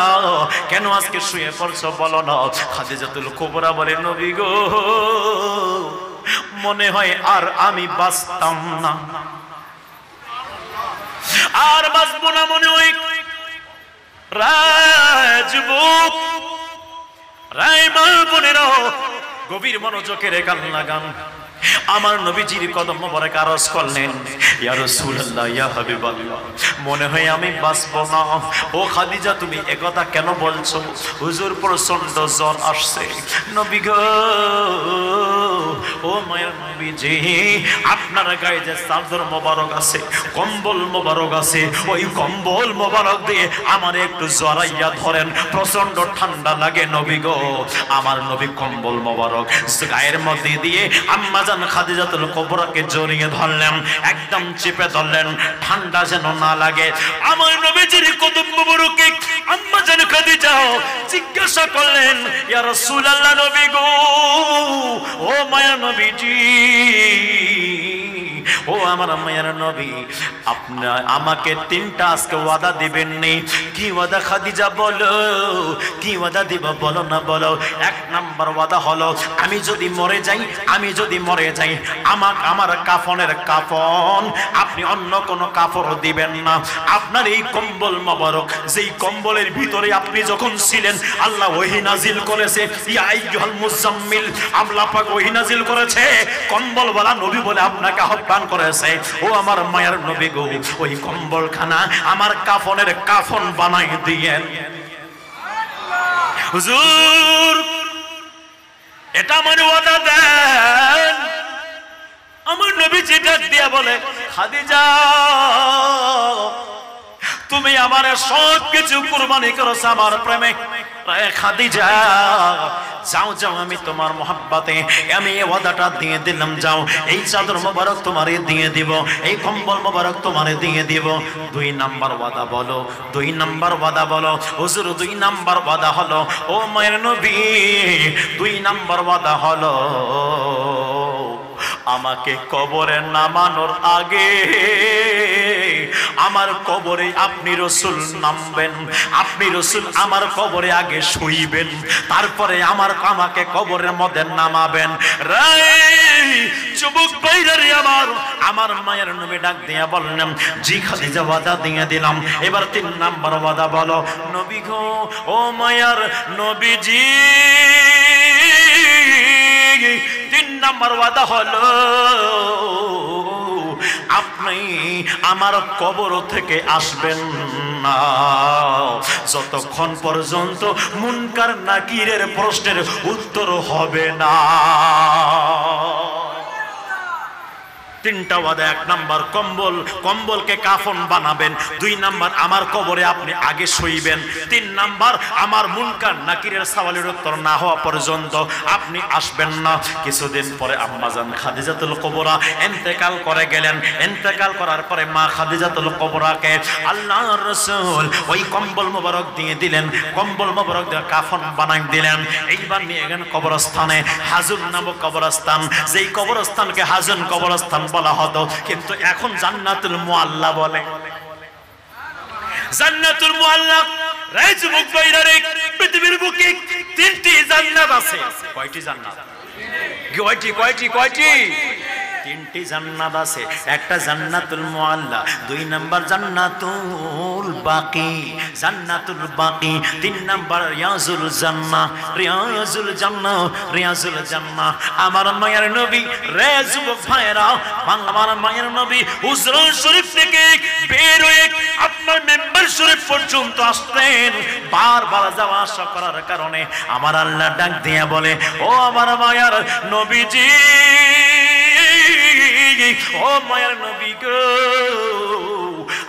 কেন আজকে শুয়ে পড়ছো বলো না? খাদিজাতুল কুবরা বলে, নবী গো, মনে হয় আর আমি বাঁচতাম না, আর বাঁচবো না মনে হয়। রাজবুক রায় মা বোনেরা, গভীর মনোযোগের গান লাগান। আমার নবীজির কদম মোবারক আরজ করলেন, ইয়া রাসূলুল্লাহ, ইয়া হাবিবাল্লাহ, মনে হয় আমি বাঁচব না। ও খাদিজা, তুমি একথা কেন বলছো? হুজুর প্রচন্ড জ্বর আসছে। নবী গো, ও মায়ের নবীজি, আপনার গায়ে যে চাদর মোবারক আছে, কম্বল মোবারক আছে, ওই কম্বল মোবারক দিয়ে আমার একটু জড়াইয়া ধরেন, প্রচন্ড ঠান্ডা লাগে নবী গো। আমার নবী কম্বল মোবারক গায়ের মধ্যে দিয়ে আম্মা জান খাদিজাতুল কুবরাকে জড়িয়ে ধরলেন, একদম চেপে ধরলেন, ঠান্ডা যেন না লাগে। আমার নবীজির কদম মোবারকে আম্মা জান খাদিজা জিজ্ঞাসা করলেন, ইয়া রাসূলুল্লাহ, নবী গো, ও মায়া নবীজি, ও আমার মায়ের নবী, আপনি আমাকে তিনটা আজকে ওয়াদা দিবেন নি। কি ওয়াদা খাদিজা, বলো, কি ওয়াদা দিব, বলো না বলো। এক নাম্বার ওয়াদা হলো, আমি যদি মরে যাই, আমি যদি মরে যাই, আমার কাফনের কাফন আপনি অন্য কোনো কাপড় দিবেন না। আপনার এই কম্বল মোবারক, যেই কম্বলের ভিতরে আপনি যখন ছিলেন, আল্লাহ ওহী নাজিল করেছে, ইয়া আইয়ুহাল মুজাম্মিল, আল্লাহ পাক ওহী নাজিল করেছে, কম্বলওয়ালা নবী বলে আপনাকে আহ্বান করেছে। ও আমার মায়ের নবী গো, ওই কম্বলখানা আমার কাফনের কাফন বানাই দিয়েন। হুজুর, এটা আমার ওয়াদা দেন। আমার নবী যেটা দিয়া বলে, খাদিজা, তুমি আমার সব কিছু কুরবানি করেছো আমার প্রেমে। খাদিজা, যাও যাও, আমি তোমার মহব্বতে আমি এই ওয়াদাটা দিয়ে দিলাম, যাও, এই চাদর মোবারক তোমারে দিয়ে দিব, এই কম্বল মোবারক তোমারে দিয়ে দিব। দুই নাম্বার ওয়াদা বলো, দুই নাম্বার ওয়াদা বলো। হুজুর, দুই নাম্বার ওয়াদা হলো, ও মায়ের নবী, দুই নাম্বার ওয়াদা হলো, আমাকে কবরে নামানোর আগে আমার কবরে আপনি রাসূল নামবেন, আপনি রাসূল আমার কবরে আগে শুইবেন, তারপরে আমাকে কবরের মধ্যে নামাবেন। যুবক ভাইরা রে, আমার মায়ের নবী ডাক দিয়া বললেন, জি খাদিজা, ওয়াদা দিয়ে দিলাম। এবার তিন নাম্বার ওয়াদা বলো। নবী গো, ও মায়ার নবীজি, তিন নাম্বার ওয়াদা হলো, আপনি আমার কবর থেকে আসবেন না যতক্ষণ পর্যন্ত মুনকার নাকিরের প্রশ্নের উত্তর হবে না। তিনটা ওয়াদা। 1 নাম্বার কম্বল, কম্বলকে কাফন বানাবেন। 2 নাম্বার আমার কবরে আপনি আগে শুইবেন। 3 নাম্বার আমার মুনকার নাকিরের সওয়ালের উত্তর না হওয়া পর্যন্ত আপনি আসবেন না। কিছুদিন পরে আম্মাজান খাদিজাতুল কুবরা ইন্তেকাল করে গেলেন। ইন্তেকাল করার পরে মা খাদিজাতুল কুবরাকে আল্লাহর রাসূল ওই কম্বল মোবারক দিয়ে দিলেন, কম্বল মোবারক দিয়ে কাফন বানাই দিলেন। এইবার নিয়ে গেলেন কবরস্থানে, হাজুন নামক কবরস্থান, যেই কবরস্থানকে হাজুন কবরস্থান বলা হতো, কিন্তু এখন জান্নাতুল মুআল্লা বলে। জান্নাতুল মুআল্লা রাইজুক বাইরে পৃথিবীর বুকে 3টি জান্নাত আছে। কয়টি জান্নাত? কয়টি কয়টি কয়টি? 3টি জান্নাত আছে। একটা জান্নাতুল মুআল্লা, 2 নাম্বার জান্নাতুল বাকি, জান্নাতুল বাকি, 3 নাম্বার রিয়াজুল জান্নাহ, রিয়াজুল জান্নাহ, রিয়াজুল জান্নাহ। আমার মায়ের নবী রে যুবক ভাইরা, আমার মায়ের নবী হুজরা শরীফ থেকে বের হয়ে আপনার মেম্বার শরীফ পর্যন্ত আসতেন। বারবার যাওয়া আসা করার কারণে আমার আল্লাহ ডাক দিয়ে বলে, ও আমার মায়ের নবীজি, ও মায়ের নবী গো,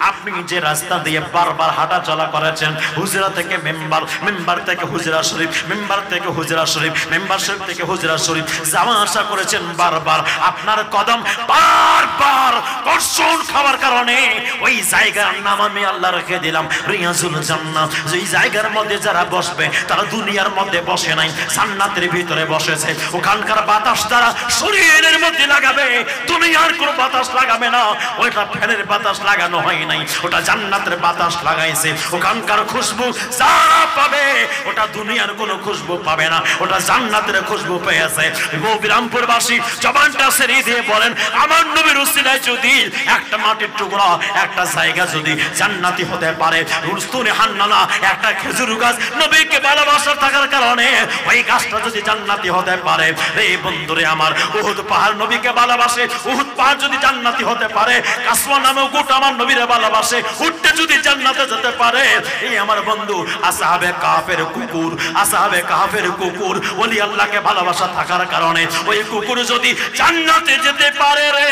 আপনি যে রাস্তা দিয়ে বারবার হাঁটা চলা করেছেন, হুজরা থেকে মেম্বার, মেম্বার থেকে হুজরা শরীফ, মেম্বার থেকে হুজরা শরীফ, মেম্বার শরীফ থেকে হুজরা শরীফ যাওয়া আসা করেছেন, বারবার আপনার কদম বারবার কর্ষণ খাওয়ার কারণে ওই জায়গার নাম আমি আল্লাহ রেখে দিলাম রিয়াজুল জান্নাহ। যেই জায়গার মধ্যে যারা বসবে তারা দুনিয়ার মধ্যে বসে নাই, জান্নাতের ভিতরে বসেছে। ওখানকার বাতাস দ্বারা শরীরের মধ্যে লাগাবে, দুনিয়ার কোনো বাতাস লাগাবে না। ওইটা ফ্যানের বাতাস লাগানো হয় নাই, ওটা জান্নাতের বাতাস লাগাইছে। ওখানকার খুশবু যারা পাবে ওটা দুনিয়ার কোনো খুশবু পাবে না, ওটা জান্নাতের খুশবু পেয়েছে। বিরামপুরবাসী জবানটা ছেড়ে দিয়ে বলেন, আমার নবীর উসিলায় যদি একটা মাটির টুকরা, একটা জায়গা যদি জান্নাতি হতে পারে, রুস্তুনে হান্নানা একটা খেজুর গাছ নবীকে ভালোবাসার থাকার কারণে ওই গাছটা যদি জান্নাতি হতে পারে, এই বন্ধুরে আমার উহুদ পাহাড় নবীকে ভালোবাসে, উহুদ পাহাড় যদি জান্নাতি হতে পারে, কাসওয়া নামে গোট আমার নবীরে ভালোবাসে, উঠতে যদি জান্নাতে যেতে পারে, এই আমার বন্ধু আসহাবে কাফের কুকুর, আসহাবে কাফের কুকুর ওলি আল্লাহকে ভালোবাসা থাকার কারণে ওই কুকুর যদি জান্নাতে যেতে পারে রে,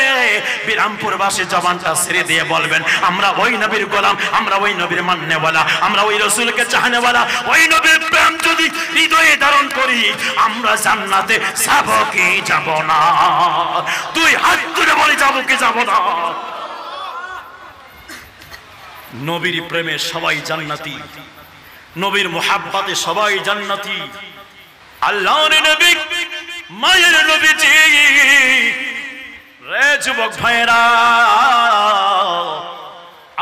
বিরামপুরবাসী জবানটা ছেড়ে দিয়ে বলবেন, আমরা ওই নবীর গোলাম, আমরা ওই নবীর মান্যওয়ালা, আমরা ওই রাসূলকে চাহনেওয়ালা, ওই নবীর প্রেম যদি হৃদয়ে ধারণ করি, আমরা জান্নাতে যাব কি যাব না? 2 হাত তুলে বলি, যাব কি যাব না? নবীর প্রেমে সবাই জান্নাতি, নবীর মুহাব্বতে সবাই জান্নাতি। আল্লাহর নবী, মায়ের নবীজি রে যুবক ভাইরা,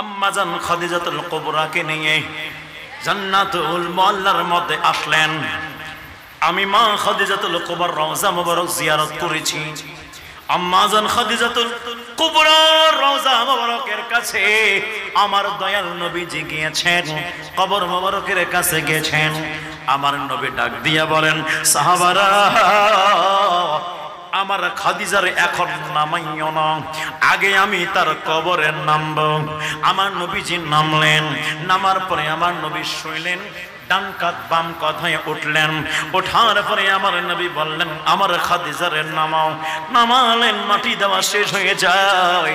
আম্মাজান খাদিজাতুল কুবরাকে নিয়ে জান্নাতুল মুআল্লার মধ্যে আসলেন। আমি মা খাদিজাতুল কুবরার রওজা মুবারক জিয়ারত করেছি। আম্মাজান খাদিজাতুল কুবরার রওজা মুবারকের কাছে আমার দয়াল নবীজি গিয়েছেন, কবর মুবারকের কাছে গিয়েছেন। আমার নবী ডাক দিয়া বলেন, সাহাবারা, আমার খাদিজার এখন নামাইও না, আগে আমি তার কবরে নামব। আমার নবীজি নামলেন, নামার পরে আমার নবী শুইলেন, ডান কাঁধ বাম কাঁধ হয়ে উঠলেন। ওঠার পরে আমার নবী বললেন, আমার খাদিজারে নামাও। নামালেন, মাটি দেওয়া শেষ হয়ে যায়,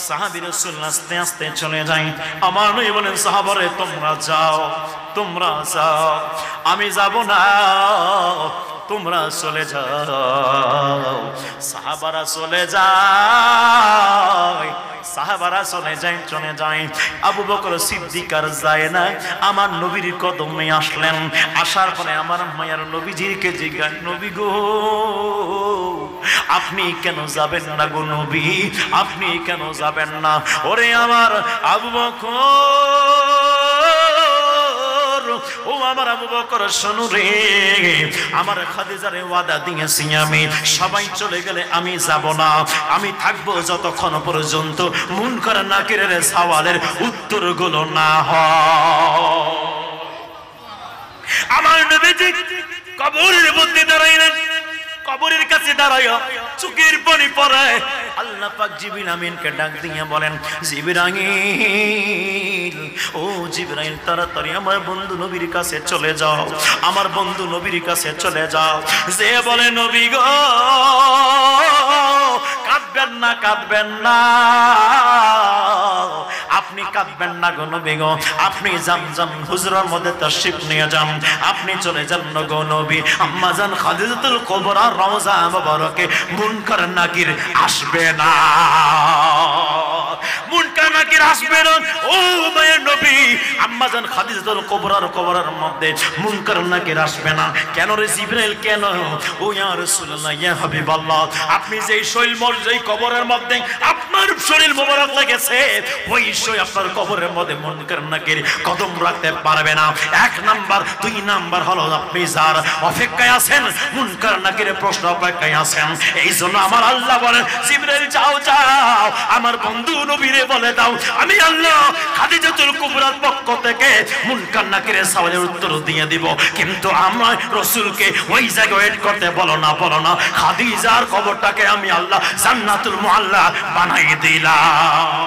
সাহাবী রাসূল আস্তে আস্তে চলে যায়। আমার নবী বলেন, সাহাবারে তোমরা যাও, তোমরা যাও, আমি যাব না, তোমরা চলে যাও। সাহাবারা চলে যায়, সাহাবারা চলে যায়, চলে যায়। আবু বকর সিদ্দিক আর যায় না, আমার নবীর কদমে আসলেন। আসার পরে আমার মায়ের নবীজিকে জিজ্ঞাসা, নবী গো, আপনি কেন যাবেন না গো নবী, আপনি কেন যাবেন না? ওরে আমার আবু বকর, ও আমার আবু বকর শোনো রে, আমার খাদিজারে ওয়াদা দিয়েছি আমি, সবাই চলে গেলে আমি যাব না, আমি থাকবো যতক্ষণ পর্যন্ত মুনকার নাকিরের সওয়ালের উত্তরগুলো না হয়। আমার নবীজি কবরের মধ্যে দাঁড়াইলেন, কবরের কাছে দাঁড়ায় চোখের পানি পড়ায়। আল্লাহ পাক জিবরিল আমিনকে ডাক দিয়ে বলেন, জিবরাইল, ও জিবরাইল, তাড়াতাড়ি আমার বন্ধু নবীর কাছে চলে যাও, আমার বন্ধু নবীর কাছে চলে যাও। যে বলে, নবী গো, কাঁদবেন না, কাঁদবেন না, আপনি কাঁদবেন না গো নবী গো। আপনি জামজাম হুজরার মধ্যে তাশরিফ নিয়ে যান, আপনি চলে যান গো নবী। আম্মা জান খাদিজাতুল কুবরা রওজা মুবারকে মুনকার নাকির আসবে না, মুনকার নাকির আসবে না। ও মায়ের নবী, আম্মা জান খাদিজাতুল কুবরার কবরের মধ্যে মুনকার নাকির আসবে না। কেন রে জিবরাইল, কেন? ও ইয়া রাসূলুল্লাহ, ইয়া হাবিবাল্লাহ, আপনি যেই শরীর মোর যেই কবরের মধ্যে আপনার শরীর মোবারক লেগেছে, ওই শরীর আপনার কবরের মধ্যে মুনকার নাকির কদম রাখতে পারবে না। এক নাম্বার। দুই নাম্বার হলো আপনি যার অপেক্ষায় আছেন, মুনকার নাকিরের প্রশ্ন অপেক্ষায় আছেন। এই জন্য আমার আল্লাহ বলেন, জিবরাইল যাও যাও আমার বন্ধু নবীরে বলে দাও, আমি আল্লাহ খাদিজাতুল কুবরার পক্ষ থেকে মুনকার নাকিরের সওয়ালের উত্তর দিয়ে দিব। কিন্তু আমার রাসূলকে ওই জায়গায় ওয়েট করতে বলো না, বলো না। খাদিজার কবরটাকে আমি আল্লাহ জান্নাতুল মুআল্লা বানাই দিলাম।